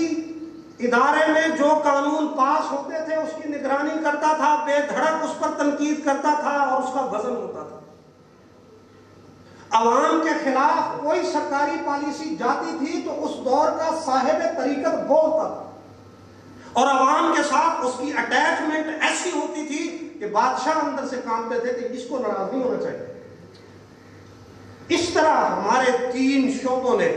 ادارے میں جو قانون پاس ہوتے تھے اس کی نگرانی کرتا تھا، بے دھڑک اس پر تنقید کرتا تھا اور اس کا وزن ہوتا تھا۔ عوام کے خلاف کوئی سرکاری پالیسی جاتی تھی تو اس دور کا صاحب طریقت بولتا تھا، اور عوام کے ساتھ اس کی اٹیچمنٹ ایسی ہوتی تھی کہ بادشاہ اندر سے کانپتے تھے کہ اس کو ناراض نہیں ہونا چاہیے۔ اس طرح ہمارے 3 شعبوں نے،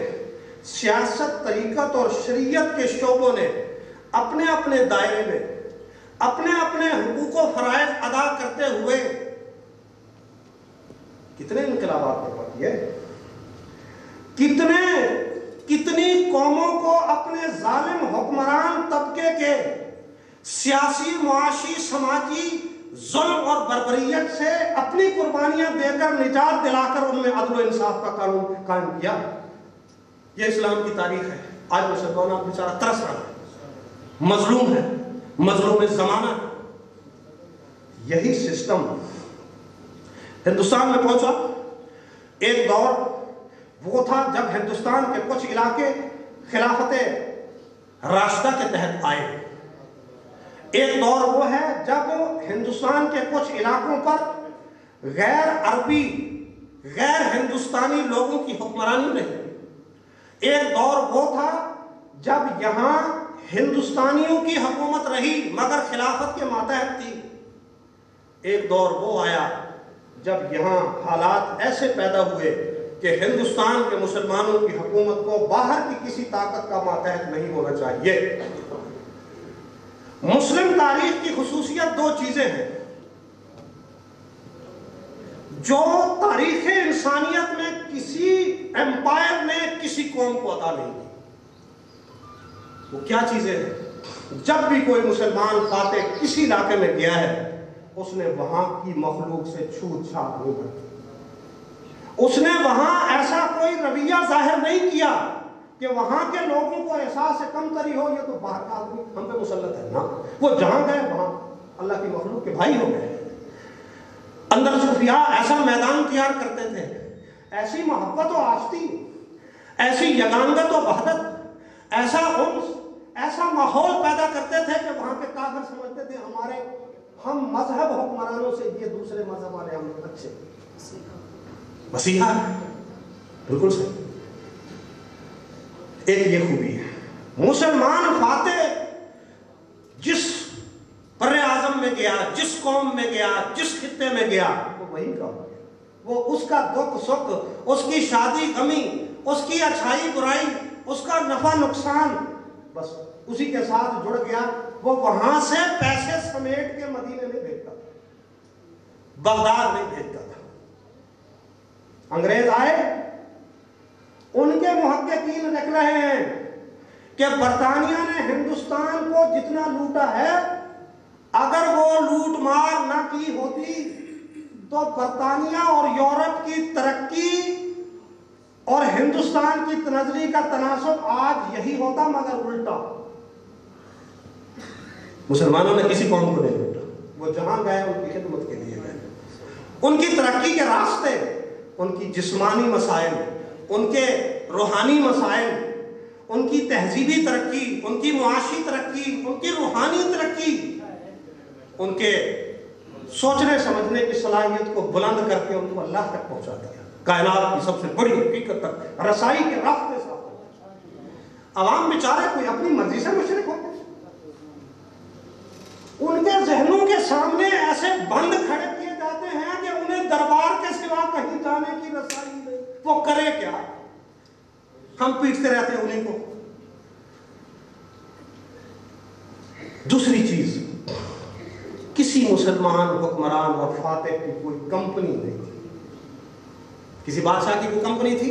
سیاست، طریقت اور شریعت کے شعبوں نے اپنے اپنے دائرے میں اپنے اپنے حقوق و فرائض ادا کرتے ہوئے کتنے انقلابات برپا کیے، کتنی قوموں کو اپنے ظالم حکمران طبقے کے سیاسی، معاشی، سماجی ظلم اور بربریت سے اپنی قربانیاں دے کر نجات دلا کر ان میں عدل و انصاف کا قانون قائم کیا۔ یہ اسلام کی تاریخ ہے۔ آج مسلمان بیچارہ ترس رہا ہے، مظلوم ہے، مظلوم زمانہ ہے۔ یہی سسٹم ہندوستان میں پہنچا۔ ایک دور وہ تھا جب ہندوستان کے کچھ علاقے خلافت راشدہ کے تحت آئے۔ ایک دور وہ ہے جب ہندوستان کے کچھ علاقوں پر غیر عربی، غیر ہندوستانی لوگوں کی حکمرانی رہی۔ ایک دور وہ تھا جب یہاں ہندوستانیوں کی حکومت رہی مگر خلافت کے ماتحت تھی۔ ایک دور وہ آیا جب یہاں حالات ایسے پیدا ہوئے کہ ہندوستان کے مسلمانوں کی حکومت کو باہر کی کسی طاقت کا ماتحت نہیں ہونا چاہیے۔ مسلم تاریخ کی خصوصیت 2 چیزیں ہیں جو تاریخ انسانیت میں کسی ایمپائر نے کسی قوم کو عطا نہیں کی۔ وہ کیا چیزیں ہیں؟ جب بھی کوئی مسلمان فاتح کسی علاقے میں گیا ہے اس نے وہاں کی مخلوق سے چھوت چھات نہیں کرتی، اس نے وہاں ایسا کوئی رویہ ظاہر نہیں کیا کہ وہاں کے لوگوں کو احساس کمتری ہو، یہ تو باہر کا آدمی ہم پہ مسلط ہے نا۔ وہ جہاں گئے وہاں اللہ کی مخلوق کے بھائی ہو گئے۔ اندر صوفیاء ایسا میدان تیار کرتے تھے، ایسی محبت و آشتی، ایسی یگانگت و وحدت، ایسا انس، ایسا ماحول پیدا کرتے تھے کہ وہاں کے کافر سمجھتے تھے ہم مذہب حکمرانوں سے یہ دوسرے مذہب والے ہم اچھے۔ مسیحا بالکل صحیح۔ ایک یہ خوبی ہے، مسلمان فاتح جس بر اعظم میں گیا، جس قوم میں گیا، جس خطے میں گیا، وہ وہی کا ہو گیا۔ وہ اس کا دکھ سکھ، اس کی شادی غمی، اس کی اچھائی برائی، اس کا نفع نقصان، بس اسی کے ساتھ جڑ گیا۔ وہ وہاں سے پیسے سمیٹ کے مدینے نہیں بھیجتا تھا، بغداد نہیں بھیجتا تھا۔ انگریز آئے، ان کے محققین لکھ رہے ہیں کہ برطانیہ نے ہندوستان کو جتنا لوٹا ہے، اگر وہ لوٹ مار نہ کی ہوتی تو برطانیہ اور یورپ کی ترقی اور ہندوستان کی تنزلی کا تناسب آج یہی ہوتا، مگر الٹا۔ مسلمانوں نے کسی قوم کو نہیں لوٹا، وہ جہاں گئے ان کی خدمت کے لیے گئے۔ ان کی ترقی کے راستے، ان کی جسمانی مسائل، ان کے روحانی مسائل، ان کی تہذیبی ترقی، ان کی معاشی ترقی، ان کی روحانی ترقی، ان کے سوچنے سمجھنے کی صلاحیت کو بلند کر کے ان کو اللہ تک پہنچا دیا۔ کائنات کی سب سے بڑی حقیقت تک رسائی کے راستے ساتھ۔ عوام بیچارے کوئی اپنی مرضی سے مشرک ہوتے، ان کے ذہنوں کے سامنے ایسے بند کھڑے کیے جاتے ہیں کہ انہیں دربار کے سوا کہیں جانے کی رسائی نہیں۔ وہ کرے کیا؟ ہم پیٹتے رہتے ہیں انہیں کو۔ دوسری چیز، کسی مسلمان حکمران اور فاتح کی کوئی کمپنی نہیں تھی، کسی بادشاہ کی کوئی کمپنی تھی؟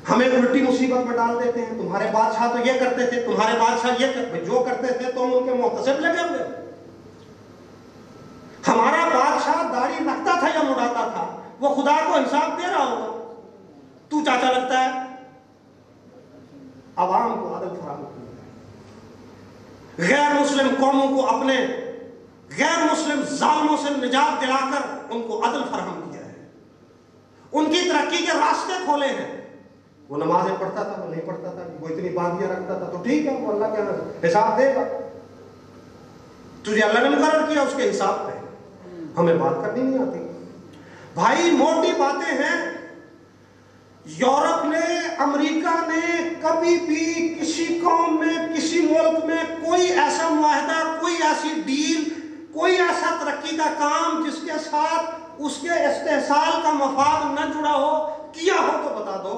ہمیں الٹی مصیبت میں ڈال دیتے ہیں، تمہارے بادشاہ تو یہ کرتے تھے، تمہارے بادشاہ یہ جو کرتے تھے تم ان کے محتسب لگے ہوئے۔ ہمارا بادشاہ داڑھی رکھتا تھا یا مڑاتا تھا، وہ خدا کو انصاف دے رہا ہوگا، تو چاچا لگتا ہے۔ عوام کو عدل فراہم کیا، غیر مسلم قوموں کو اپنے غیر مسلم ظالموں سے نجات دلا کر ان کو عدل فراہم کیا ہے، ان کی ترقی کے راستے کھولے ہیں۔ وہ نمازیں پڑھتا تھا، وہ نہیں پڑھتا تھا، وہ اتنی باندیاں رکھتا تھا، تو ٹھیک ہے، وہ اللہ کے حساب دے گا، تجھے اللہ نے مقرر کیا اس کے حساب پہ، ہمیں بات کرنی نہیں آتی۔ بھائی موٹی باتیں ہیں۔ یورپ نے، امریکہ نے کبھی بھی کسی قوم میں، کسی ملک میں کوئی ایسا معاہدہ، کوئی ایسی ڈیل، کوئی ایسا ترقی کا کام جس کے ساتھ اس کے استحصال کا مفاد نہ جڑا ہو، کیا ہو تو بتا دو۔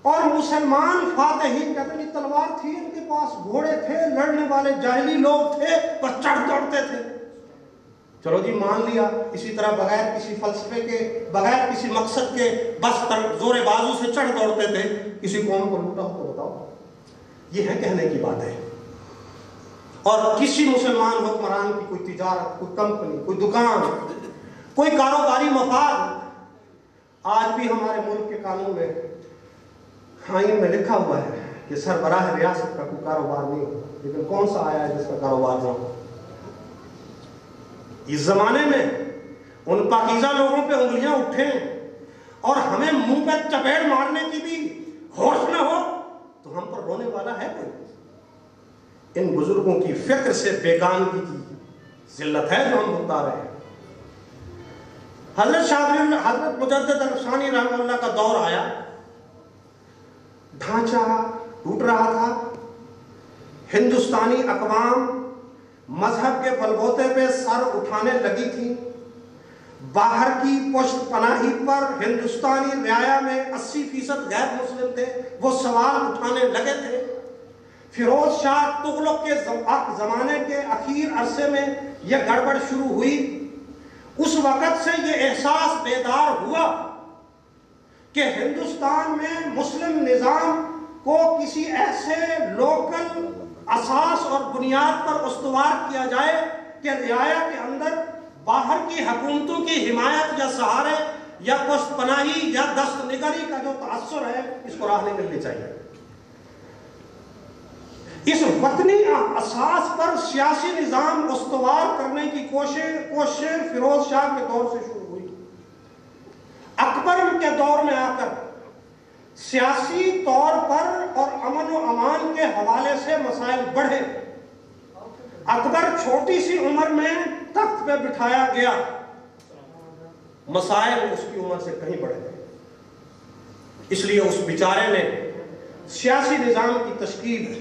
اور مسلمان فاتحین کہتے ہیں تلوار تھی ان کے پاس، گھوڑے تھے، لڑنے والے جاہلی لوگ تھے، بس چڑھ دوڑتے تھے، چلو جی مان لیا، اسی طرح بغیر کسی فلسفے کے، بغیر کسی مقصد کے، بس زور بازو سے چڑھ دوڑتے تھے، کسی قوم کو لوٹا ہو تو بتاؤ۔ یہ ہے کہنے کی بات ہے۔ اور کسی مسلمان حکمران کی کوئی تجارت، کوئی کمپنی، کوئی دکان، کوئی کاروباری مفاد، آج بھی ہمارے ملک کے قانون میں، آئین میں لکھا ہوا ہے کہ سربراہ ریاست کا کوئی کاروبار نہیں ہو، لیکن کون سا آیا ہے جس کا کاروبار نہ ہو؟ اس زمانے میں ان پاکیزہ لوگوں پہ انگلیاں اٹھیں اور ہمیں منہ پہ چپیڑ مارنے کی بھی ہوش نہ ہو تو ہم پر رونے والا ہے کوئی؟ ان بزرگوں کی فکر سے بیگانگی کی ذلت ہے جو ہم بتا رہے ہیں۔ حضرت مجدد الفسانی رحمہ اللہ کا دور آیا، ڈھانچہ ٹوٹ رہا تھا، ہندوستانی اقوام مذہب کے بلبوتے پہ سر اٹھانے لگی تھی، باہر کی پشت پناہی پر ہندوستانی رعایا میں 80% غیر مسلم تھے، وہ سوال اٹھانے لگے تھے۔ فیروز شاہ تغلق کے زمانے کے اخیر عرصے میں یہ گڑبڑ شروع ہوئی۔ اس وقت سے یہ احساس بیدار ہوا کہ ہندوستان میں مسلم نظام کو کسی ایسے لوکل اساس اور بنیاد پر استوار کیا جائے کہ رعایا کے اندر باہر کی حکومتوں کی حمایت یا سہارے یا پشت پناہی یا دست نگری کا جو تاثر ہے، اس کو راہ نہیں ملنی چاہیے۔ اس وطنی اساس پر سیاسی نظام استوار کرنے کی کوشش فیروز شاہ کے دور سے شروع ہوئی۔ اکبر کے دور میں آ کر سیاسی طور پر اور امن و امان کے حوالے سے مسائل بڑھے۔ اکبر چھوٹی سی عمر میں تخت پہ بٹھایا گیا، مسائل اس کی عمر سے کہیں بڑھ گئے، اس لیے اس بیچارے نے سیاسی نظام کی تشکیل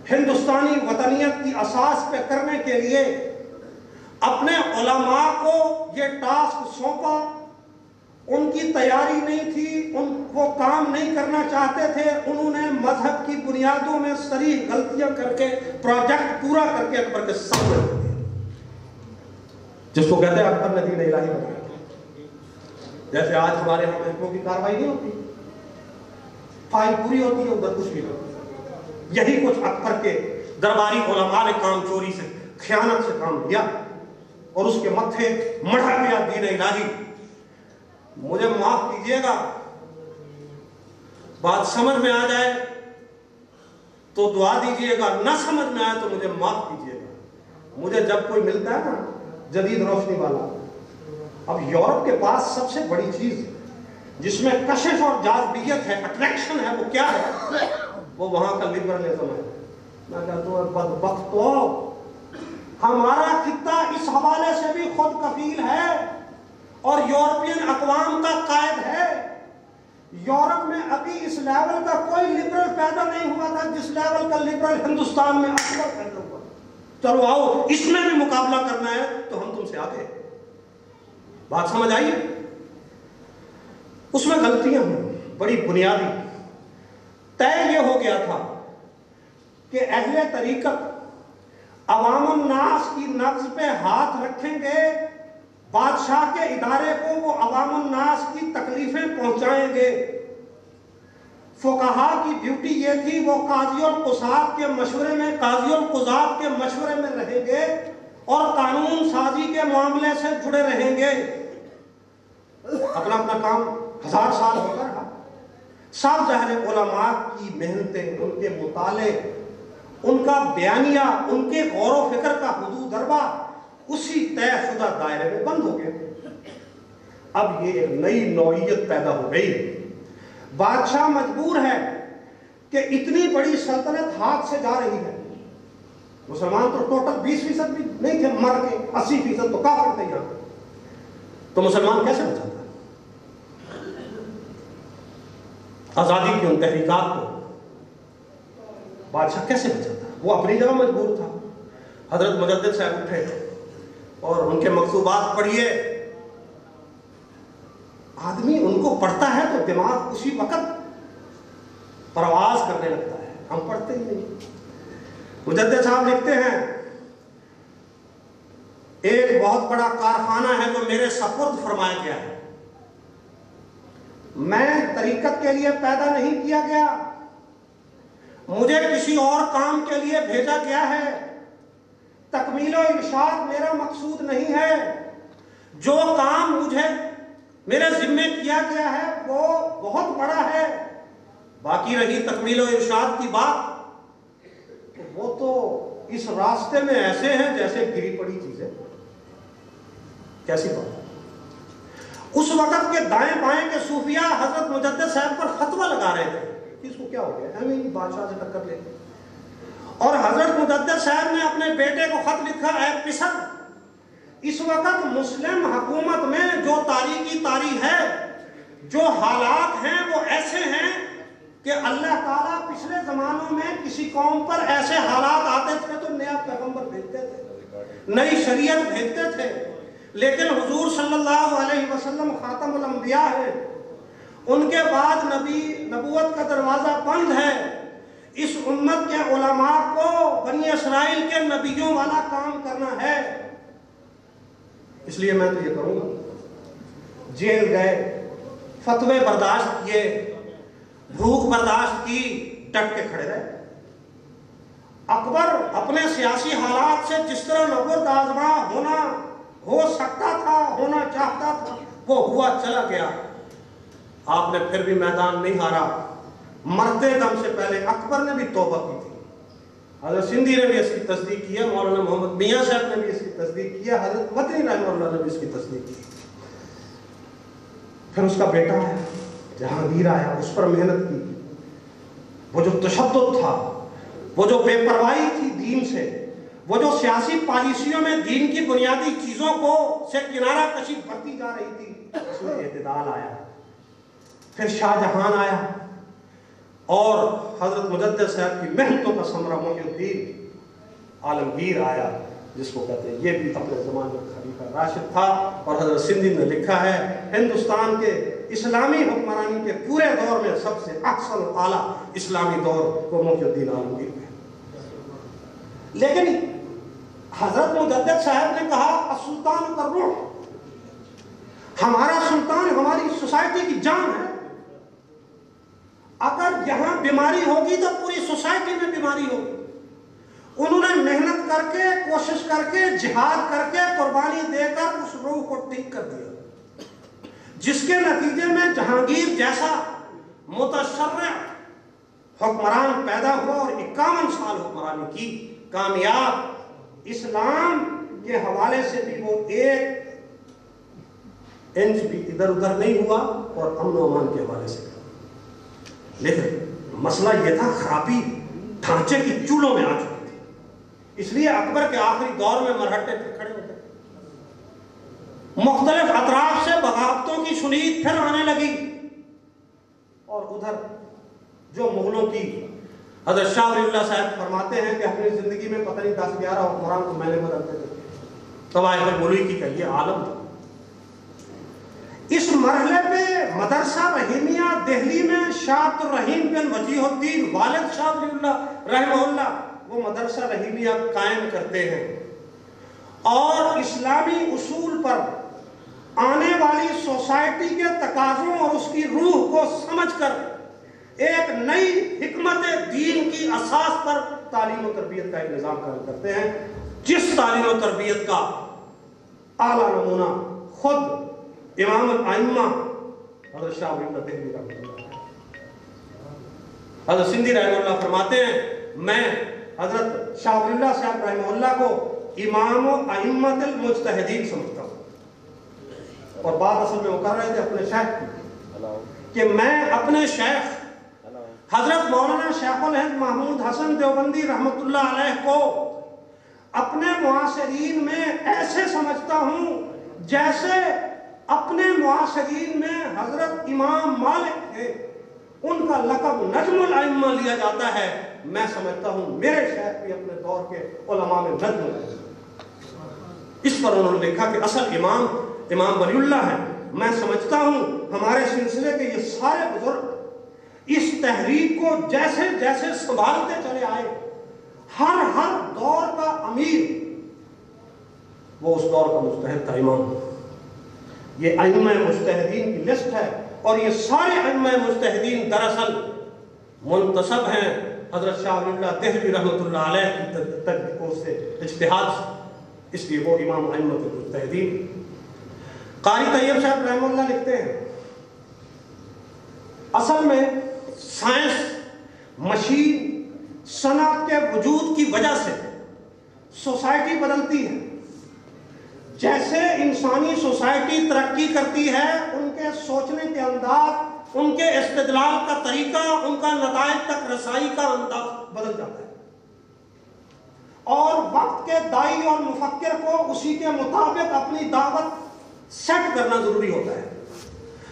ہندوستانی وطنیت کی اساس پہ کرنے کے لیے اپنے علماء کو یہ ٹاسک سونپا۔ ان کی تیاری نہیں تھی، ان کو کام نہیں کرنا چاہتے تھے، انہوں نے مذہب کی بنیادوں میں صریح غلطیاں کر کے پروجیکٹ پورا کر کے اکبر کے سامنے رکھ دیا، جس کو کہتے ہیں اکبر نے دین الہی بنایا۔ جیسے آج ہمارے یہاں محکموں کی کارروائی نہیں ہوتی، فائل پوری ہوتی ہے، ادھر کچھ بھی نہیں۔ یہی کچھ اکبر کے درباری علماء نے کام چوری سے، خیانت سے کام لیا اور اس کے متھے مڑھا گیا دین الہی۔ مجھے معاف کیجئے گا، بات سمجھ میں آ جائے تو دعا دیجئے گا، نہ سمجھ میں آئے تو مجھے معاف کیجئے گا۔ مجھے جب کوئی ملتا ہے نا جدید روشنی والا، اب یورپ کے پاس سب سے بڑی چیز جس میں کشش اور جاذبیت ہے، اٹریکشن ہے، وہ کیا ہے؟ وہ وہاں کا لبرلزم ہے۔ میں کہتا ہوں بدبختو، ہمارا خطہ اس حوالے سے بھی خود کفیل ہے اور یورپین اقوام کا قائد ہے۔ یورپ میں ابھی اس لیول کا کوئی لبرل پیدا نہیں ہوا تھا جس لیول کا لبرل ہندوستان میں اکبر پیدا ہوا۔ چلو آؤ، اس میں بھی مقابلہ کرنا ہے تو ہم تم سے آگے۔ بات سمجھ آئیے؟ اس میں غلطیاں ہیں بڑی بنیادی۔ طے یہ ہو گیا تھا کہ اہل طریقت عوام الناس کی نبض پہ ہاتھ رکھیں گے، بادشاہ کے ادارے کو وہ عوام الناس کی تکلیفیں پہنچائیں گے۔ فقہا کی ڈیوٹی یہ تھی، وہ قاضی القضات کے مشورے میں، قاضی القضات کے مشورے میں رہیں گے اور قانون سازی کے معاملے سے جڑے رہیں گے۔ اپنا اپنا کام 1000 سال ہوتا رہا۔ سب ظاہر علماء کی محنتیں، ان کے مطالعے، ان کا بیانیہ، ان کے غور و فکر کا حدود ضربہ اسی طے شدہ دائرے میں بند ہو گئے۔ اب یہ ایک نئی نوعیت پیدا ہو گئی۔ بادشاہ مجبور ہے کہ اتنی بڑی سلطنت ہاتھ سے جا رہی ہے. مسلمان تو ٹوٹل 20% بھی نہیں تھے, مر کے 80% تو کافر تھے یہاں. تو مسلمان کیسے بچاتا ہے آزادی کی ان تحریکات کو؟ بادشاہ کیسے بچاتا ہے؟ وہ اپنی جگہ مجبور تھا. حضرت مجدد صاحب اٹھے اور ان کے مکتوبات پڑھیے. آدمی ان کو پڑھتا ہے تو دماغ اسی وقت پرواز کرنے لگتا ہے. ہم پڑھتے ہی نہیں. مجدد صاحب لکھتے ہیں ایک بہت بڑا کارخانہ ہے جو میرے سپرد فرمایا گیا ہے. میں طریقت کے لیے پیدا نہیں کیا گیا, مجھے کسی اور کام کے لیے بھیجا گیا ہے. تکمیل و ارشاد میرا مقصود نہیں ہے. جو کام مجھے میرے ذمے کیا گیا ہے وہ بہت بڑا ہے. باقی رہی تکمیل و ارشاد کی بات, وہ تو اس راستے میں ایسے ہیں جیسے گری پڑی چیزیں. کیسی بات؟ اس وقت کے دائیں بائیں کے صوفیاء حضرت مجدد صاحب پر فتویٰ لگا رہے تھے. اس کو کیا ہو گیا, ہمیں بادشاہ سے ٹکر لے. اور حضرت مجدد صاحب نے اپنے بیٹے کو خط لکھا, اے پسر, اس وقت مسلم حکومت میں جو تاریخی تاریخ ہے, جو حالات ہیں وہ ایسے ہیں کہ اللہ تعالیٰ پچھلے زمانوں میں کسی قوم پر ایسے حالات آتے تھے تو نیا پیغمبر بھیجتے تھے, نئی شریعت بھیجتے تھے. لیکن حضور صلی اللہ علیہ وسلم خاتم الانبیاء ہے, ان کے بعد نبوت کا دروازہ بند ہے. اس امت کے علماء کو بنی اسرائیل کے نبیوں والا کام کرنا ہے. اس لیے میں تو یہ کروں گا. جیل گئے, فتوے برداشت کیے, بھوک برداشت کی, ڈٹ کے کھڑے رہے. اکبر اپنے سیاسی حالات سے جس طرح نبرد آزما ہو سکتا تھا, ہونا چاہتا تھا, وہ ہوا چلا گیا. آپ نے پھر بھی میدان نہیں ہارا. مرتے دم سے پہلے اکبر نے بھی توبہ کی تھی. حضرت سندھی نے بھی اس کی تصدیق کی ہے, مولانا محمد میاں صاحب نے بھی اس کی تصدیق کی ہے, حضرت مدنی رحمہ اللہ نے بھی اس کی تصدیق کی. پھر اس کا بیٹا آیا, جہانگیر آیا, اس پر محنت کی. وہ جو تشدد تھا, وہ جو بے پرواہی تھی دین سے, وہ جو سیاسی پالیسیوں میں دین کی بنیادی چیزوں کو سے کنارہ کشی بڑھتی جا رہی تھی, اس میں اعتدال آیا. پھر شاہ جہان آیا اور حضرت مجدد صاحب کی محنتوں کا ثمرہ محی الدین عالمگیر آیا, جس کو کہتے ہیں یہ بھی اپنے زمانے میں خلیفہ راشد تھا. اور حضرت سندھی نے لکھا ہے ہندوستان کے اسلامی حکمرانی کے پورے دور میں سب سے اکثر و اعلیٰ اسلامی دور کو محی الدین عالمگیر ہے. لیکن حضرت مجدد صاحب نے کہا السلطان کا روح, ہمارا سلطان ہماری سوسائٹی کی جان ہے. اگر یہاں بیماری ہوگی تو پوری سوسائٹی میں بیماری ہوگی. انہوں نے محنت کر کے, کوشش کر کے, جہاد کر کے, قربانی دے کر اس روح کو ٹھیک کر دیا, جس کے نتیجے میں جہانگیر جیسا متشرع حکمران پیدا ہوا اور 51 سال حکمرانی کی, کامیاب. اسلام کے حوالے سے بھی وہ 1 انچ بھی ادھر ادھر نہیں ہوا, اور امن و امان کے حوالے سے. لیکن مسئلہ یہ تھا, خرابی ڈھانچے کی چولوں میں آ چکی تھی. اس لیے اکبر کے آخری دور میں مرہٹے پہ کھڑے ہوتے, مختلف اطراف سے بغاوتوں کی شنید پھر آنے لگی. اور ادھر جو مغلوں کی, حضرت شاہ ولی اللہ صاحب فرماتے ہیں کہ اپنی زندگی میں پتہ نہیں 10-11 حکمران کو میں نے بدلتے تھے. طوائف الملوک کی کہیے عالم تھا. اس مرحلے پہ مدرسہ رحیمیہ دہلی میں شاہ عبد الرحیم بن وجیہ الدین والد شاہ ولی اللہ رحمہ اللہ وہ مدرسہ رحیمیہ قائم کرتے ہیں, اور اسلامی اصول پر آنے والی سوسائٹی کے تقاضوں اور اس کی روح کو سمجھ کر ایک نئی حکمت دین کی اساس پر تعلیم و تربیت کا ایک نظام قائم کرتے ہیں, جس تعلیم و تربیت کا اعلیٰ نمونہ خود امام الائمہ حضرت شاہ ولی اللہ دہلوی رحمہ اللہ. حضرت سندھی رحمہ اللہ فرماتے ہیں میں حضرت شاہ ولی اللہ صاحب رحمہ اللہ کو امام ائمۃ المجتہدین سمجھتا ہوں, اور بات اصل میں وہ کر رہے تھے اپنے شیخ کی. کہ میں اپنے شیخ حضرت مولانا شیخ الہند محمود حسن دیوبندی رحمۃ اللہ علیہ کو اپنے معاصرین میں ایسے سمجھتا ہوں جیسے اپنے معاصرین میں حضرت امام مالک تھے، ان کا لقب نجم الائمہ لیا جاتا ہے، میں سمجھتا ہوں میرے شیخ بھی اپنے دور کے علماء میں نجم الائمہ۔ اس پر انہوں نے لکھا کہ اصل امام ولی اللہ ہے۔ میں سمجھتا ہوں ہمارے سلسلے کے یہ سارے بزرگ اس تحریک کو جیسے جیسے سنبھالتے چلے آئے، ہر دور کا امیر وہ اس دور کا مجتہد تھا، امام۔ یہ ائمہ مجتہدین کی لسٹ ہے، اور یہ سارے ائمہ مجتہدین دراصل منتسب ہیں حضرت شاہ ولی اللہ دہلوی رحمۃ اللہ علیہ کی تحقیقوں سے، اجتہاد سے، اس لیے وہ امام ائمہ مجتہدین۔ قاری طیب صاحب رحمہ اللہ لکھتے ہیں اصل میں سائنس، مشین، صنعت کے وجود کی وجہ سے سوسائٹی بدلتی ہے۔ جیسے انسانی سوسائٹی ترقی کرتی ہے، ان کے سوچنے کے انداز، ان کے استدلال کا طریقہ، ان کا نتائج تک رسائی کا انداز بدل جاتا ہے، اور وقت کے داعی اور مفکر کو اسی کے مطابق اپنی دعوت سیٹ کرنا ضروری ہوتا ہے،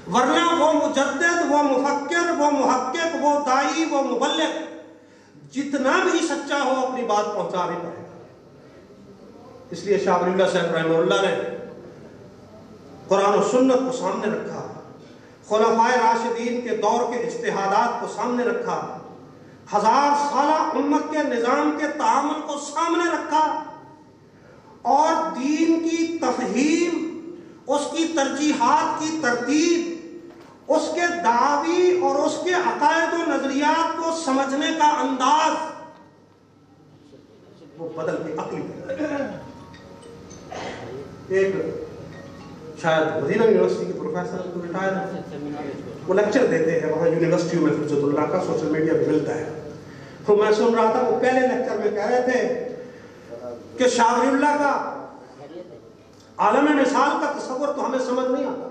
ورنہ وہ مجدد، وہ مفکر، وہ محقق، وہ داعی، وہ مبلغ جتنا بھی سچا ہو اپنی بات پہنچا نہیں پائے گا۔ اس لیے شاہ ولی اللہ صاحب رحمہ اللہ نے قرآن و سنت کو سامنے رکھا، خلفائے راشدین کے دور کے اجتہادات کو سامنے رکھا، 1000 سالہ امت کے نظام کے تعامل کو سامنے رکھا، اور دین کی تفہیم، اس کی ترجیحات کی ترتیب، اس کے دعوی اور اس کے عقائد و نظریات کو سمجھنے کا انداز وہ بدل کے عقلی ہے۔ ایک شاید مدینہ یونیورسٹی کے پروفیسر کو ریٹائر ہے، وہ لیکچر دیتے ہیں وہاں یونیورسٹیوں میں، فرجت اللہ کا سوشل میڈیا پہ ملتا ہے، تو میں سن رہا تھا وہ پہلے لیکچر میں کہہ رہے تھے کہ شاہ ولی اللہ کا عالم مثال کا تصور تو ہمیں سمجھ نہیں آتا،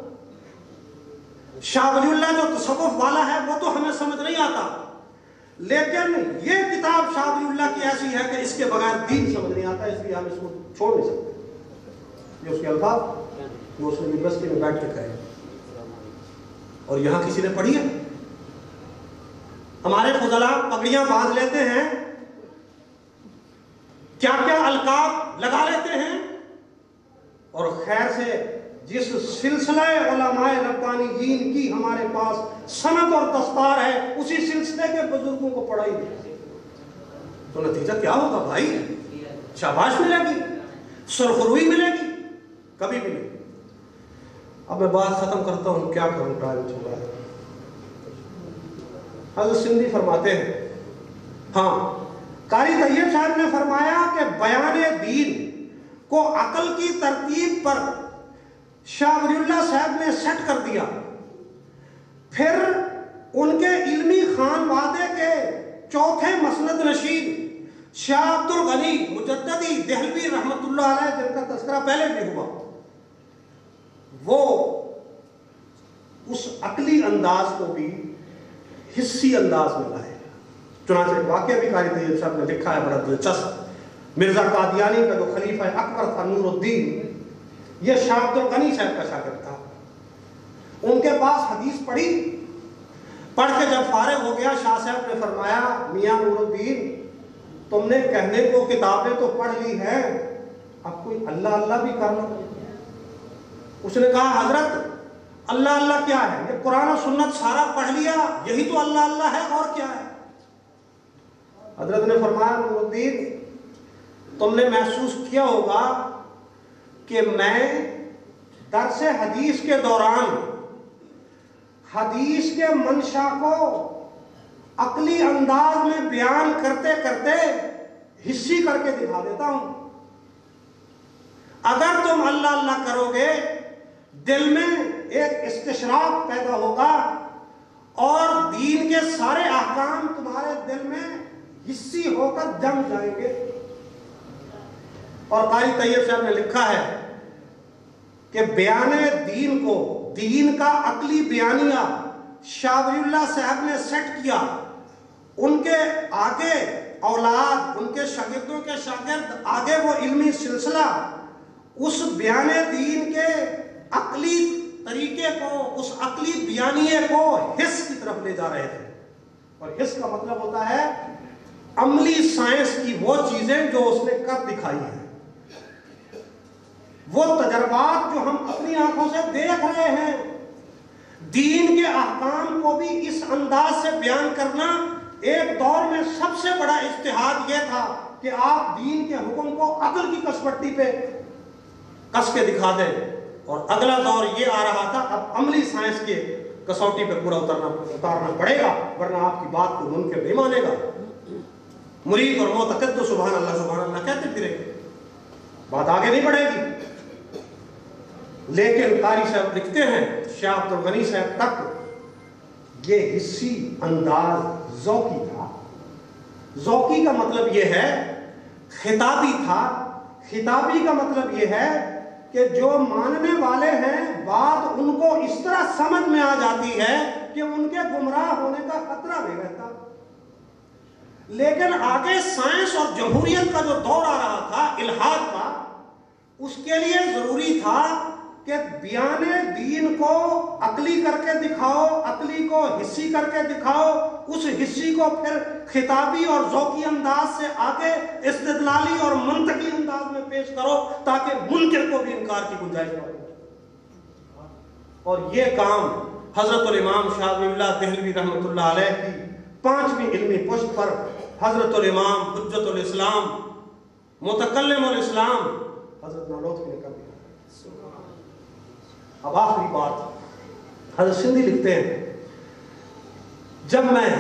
شاہ ولی اللہ جو تصوف والا ہے وہ تو ہمیں سمجھ نہیں آتا، لیکن یہ کتاب شاہ ولی اللہ کی ایسی ہے کہ اس کے بغیر دین سمجھ نہیں آتا، اس لیے ہم اس کو چھوڑ نہیں سکتے۔ یہ اس کے الفاظ وہ اس یونیورسٹی میں بیٹھ کے کہے، اور یہاں کسی نے پڑھی ہے؟ ہمارے فضلاء پگڑیاں باندھ لیتے ہیں، کیا کیا القاب لگا لیتے ہیں، اور خیر سے جس سلسلہ علماء ربانیین کی ہمارے پاس سند اور دستار ہے، اسی سلسلے کے بزرگوں کو پڑھائی نہیں، تو نتیجہ کیا ہوگا بھائی؟ شاباش ملے گی، سرخروئی ملے گی؟ کبھی بھی نہیں۔ اب میں بات ختم کرتا ہوں، کیا کروں، ٹائم چل رہا ہے۔ حضرت سندھی فرماتے ہیں، ہاں قاری طیب صاحب نے فرمایا کہ بیان دین کو عقل کی ترتیب پر شاہ ولی اللہ صاحب نے سیٹ کر دیا، پھر ان کے علمی خان وادے کے چوتھے مسند نشین شاہ عبد الغنی مجددی دہلوی رحمۃ اللہ علیہ، جن کا تذکرہ پہلے بھی ہوا، وہ اس عقلی انداز کو بھی حصی انداز میں لائے۔ چنانچہ ایک واقعہ بھی قاری طیب صاحب نے لکھا ہے بڑا دلچسپ، مرزا قادیانی کا جو خلیفہ اکبر تھا نور الدین، یہ شاہ عبد الغنی صاحب کا شاگرد تھا، ان کے پاس حدیث پڑھ کے جب فارغ ہو گیا، شاہ صاحب نے فرمایا، میاں نور الدین تم نے کہنے کو کتابیں تو پڑھ لی ہیں، اب کوئی اللہ اللہ بھی کر لو۔ اس نے کہا حضرت اللہ اللہ کیا ہے؟ یہ قرآن و سنت سارا پڑھ لیا، یہی تو اللہ اللہ ہے، اور کیا ہے؟ حضرت نے فرمایا نور الدین تم نے محسوس کیا ہوگا کہ میں درس حدیث کے دوران حدیث کے منشا کو عقلی انداز میں بیان کرتے کرتے حصی کر کے دکھا دیتا ہوں۔ اگر تم اللہ اللہ کرو گے، دل میں ایک استشراق پیدا ہوگا، اور دین کے سارے احکام تمہارے دل میں حصی ہو کر جم جائیں گے۔ اور قاری طیب صاحب نے لکھا ہے کہ بیان دین کو، دین کا عقلی بیانیہ شاہ ولی اللہ صاحب نے سیٹ کیا، ان کے آگے اولاد، ان کے شاگردوں کے شاگرد، آگے وہ علمی سلسلہ اس بیان دین کے عقلی طریقے کو، اس عقلی بیانیے کو حس کی طرف لے جا رہے تھے. اور حس کا مطلب ہوتا ہے عملی سائنس کی وہ چیزیں جو اس نے کر دکھائی ہیں، وہ تجربات جو ہم اپنی آنکھوں سے دیکھ رہے ہیں. دین کے احکام کو بھی اس انداز سے بیان کرنا، ایک دور میں سب سے بڑا اجتہاد یہ تھا کہ آپ دین کے حکم کو عقل کی کسوٹی پہ کس کے دکھا دیں، اور اگلا دور یہ آ رہا تھا اب عملی سائنس کے کسوٹی پہ پورا اتارنا پڑے گا، ورنہ آپ کی بات کو منکر نہیں مانے گا. مرید اور معتقد تو سبحان اللہ کہتے پھریں گے، بات آگے نہیں بڑھے گی. لیکن قاری صاحب لکھتے ہیں شاہ عبد الغنی صاحب تک یہ حسی انداز ذوقی تھا. ذوقی کا مطلب یہ ہے خطابی تھا. خطابی کا مطلب یہ ہے کہ جو ماننے والے ہیں بات ان کو اس طرح سمجھ میں آ جاتی ہے کہ ان کے گمراہ ہونے کا خطرہ نہیں رہتا. لیکن آگے سائنس اور جمہوریت کا جو دور آ رہا تھا الحاد کا، اس کے لیے ضروری تھا کہ بیان دین کو عقلی کر کے دکھاؤ، عقلی کو حسی کر کے دکھاؤ، اس حسی کو پھر خطابی اور ذوقی انداز سے آگے استدلالی اور منطقی انداز میں پیش کرو تاکہ منکر کو بھی انکار کی گنجائش نہ ہو. اور یہ کام حضرت الامام شاہ ولی اللہ دہلوی رحمۃ اللہ علیہ کی 5ویں علمی پشت پر حضرت الامام حجت الاسلام متکلم الاسلام حضرت نانوتوی نے کر دیا. اب آخری بات حضرت سندھی لکھتے ہیں، جب میں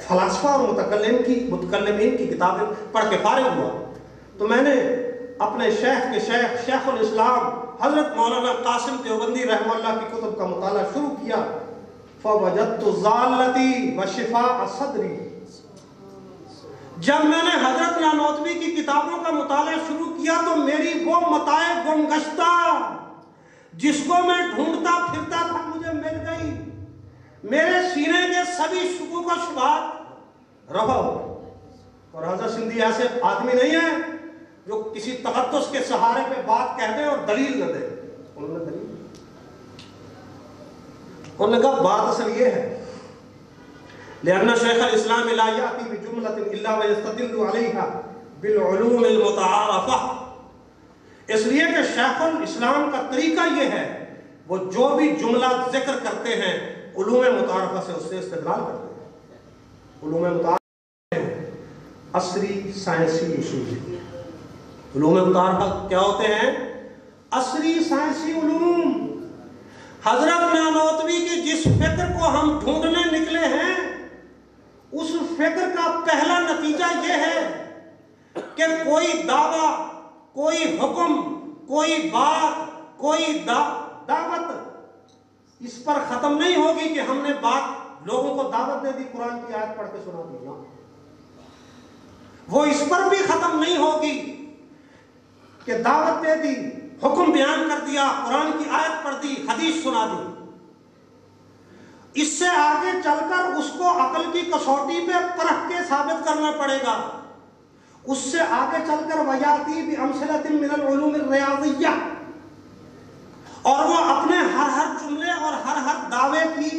فلاسفہ اور متکلمین کی کتابیں پڑھ کے فارغ ہوا تو میں نے اپنے شیخ کے شیخ شیخ الاسلام حضرت مولانا قاسم دیوبندی رحمہ اللہ کی کتب کا مطالعہ شروع کیا. فوجدت ضالتی وشفاء صدری. جب میں نے حضرت نانوتوی کی کتابوں کا مطالعہ شروع کیا تو میری وہ متاع گم گشتہ جس کو میں ڈھونڈتا پھرتا تھا مجھے مل گئی. میرے سینے کے سبھی شکوک و شبہات رفع ہو. اور حضرت سندھی ایسے آدمی نہیں ہے جو کسی تقدس کے سہارے پہ بات کہہ دے اور دلیل نہ دے. انہوں نے کہا بات اصل یہ ہے لأن شیخ الاسلام لا یأتی بجملۃ الا ویستدل علیہا بالعلوم المتعارفہ. اس لیے کہ شیخ الاسلام کا طریقہ یہ ہے وہ جو بھی جملہ ذکر کرتے ہیں علوم متعارفہ سے اس سے استدلال کرتے ہیں. علوم متعارفہ عصری سائنسی اصول. علوم متعارفہ کیا ہوتے ہیں؟ عصری سائنسی علوم. حضرت نانوتوی کی جس فکر کو ہم ڈھونڈنے نکلے ہیں اس فکر کا پہلا نتیجہ یہ ہے کہ کوئی دعویٰ، کوئی حکم، کوئی بات، کوئی دعوت اس پر ختم نہیں ہوگی کہ ہم نے بات لوگوں کو دعوت دے دی، قرآن کی آیت پڑھ کے سنا دی. وہ اس پر بھی ختم نہیں ہوگی کہ دعوت دے دی، حکم بیان کر دیا، قرآن کی آیت پڑھ دی، حدیث سنا دی. اس سے آگے چل کر اس کو عقل کی کسوٹی پہ پرکھ کے ثابت کرنا پڑے گا. اس سے آگے چل کر ویاتی بامثلۃ من العلوم الریاضیہ، اور وہ اپنے ہر جملے اور ہر دعوے کی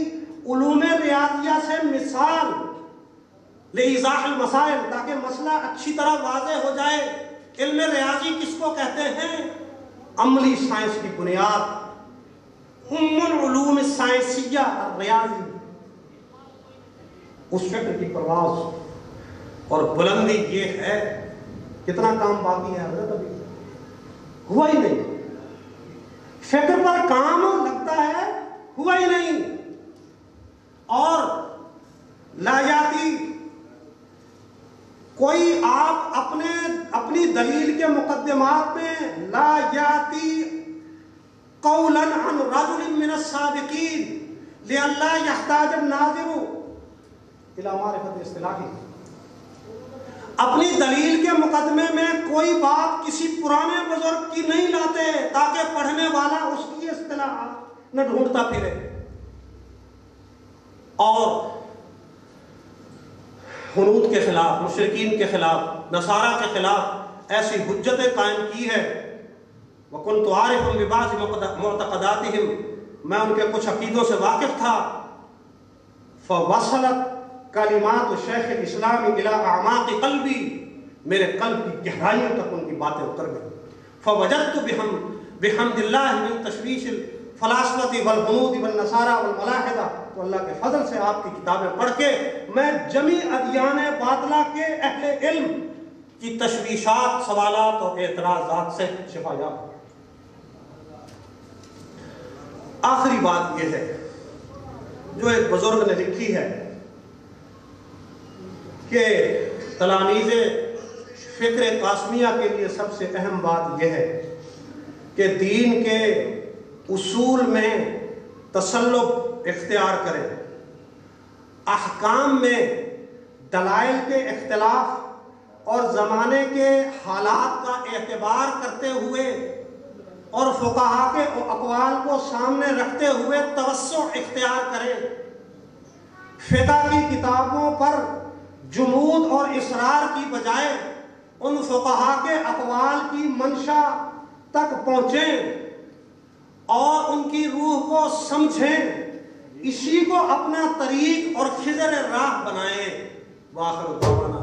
علوم ریاضیہ سے مثال لایضاح المسائل، تاکہ مسئلہ اچھی طرح واضح ہو جائے. علم ریاضی کس کو کہتے ہیں؟ عملی سائنس کی بنیاد، ام العلوم السائنسیہ الریاضی. اس فکر کی پرواز اور بلندی یہ ہے. کتنا کام باقی ہے حضرت؟ ابھی ہوا ہی نہیں. فکر پر کام لگتا ہے، ہوا ہی نہیں. اور لا یاتی کوئی آپ اپنی دلیل کے مقدمات میں لا یاتی قولا عن رجل من السابقین لئلا یحتاج الناظر الى معرفت اصطلاحی. اپنی دلیل کے مقدمے میں کوئی بات کسی پرانے بزرگ کی نہیں لاتے تاکہ پڑھنے والا اس کی اصطلاحات نہ ڈھونڈتا پھرے. اور حنود کے خلاف، مشرکین کے خلاف، نصارہ کے خلاف ایسی حجتیں قائم کی ہے۔ وَكُنْتُ عَارِفًا بِبَعْضِ مُعْتَقَدَاتِهِمْ، میں ان کے کچھ عقیدوں سے واقف تھا۔ فَوَصَلَتْ کلمات شیخ الاسلام الى اعماق قلبی، میرے قلب کی گہرائیوں تک ان کی باتیں اتر گئی۔ فوجدت بحمد اللہ من تشویش الفلاسفہ والحنود والنصارى والملاحدہ، تو اللہ کے فضل سے آپ کی کتابیں پڑھ کے میں جمی ادیان باطلہ کے اہل علم کی تشویشات، سوالات اور اعتراضات سے شفا یاب ہوں۔ آخری بات یہ ہے جو ایک بزرگ نے لکھی ہے کہ تلاميذ فکر قاسمیہ کے لیے سب سے اہم بات یہ ہے کہ دین کے اصول میں تسلب اختیار کریں، احکام میں دلائل کے اختلاف اور زمانے کے حالات کا اعتبار کرتے ہوئے اور فقہا کے اقوال کو سامنے رکھتے ہوئے توسع اختیار کریں، فقہ کی کتابوں پر جمود اور اصرار کی بجائے ان فقہا کے اقوال کی منشا تک پہنچیں اور ان کی روح کو سمجھیں، اسی کو اپنا طریق اور خضر راہ بنائیں۔ وآخر دعوانا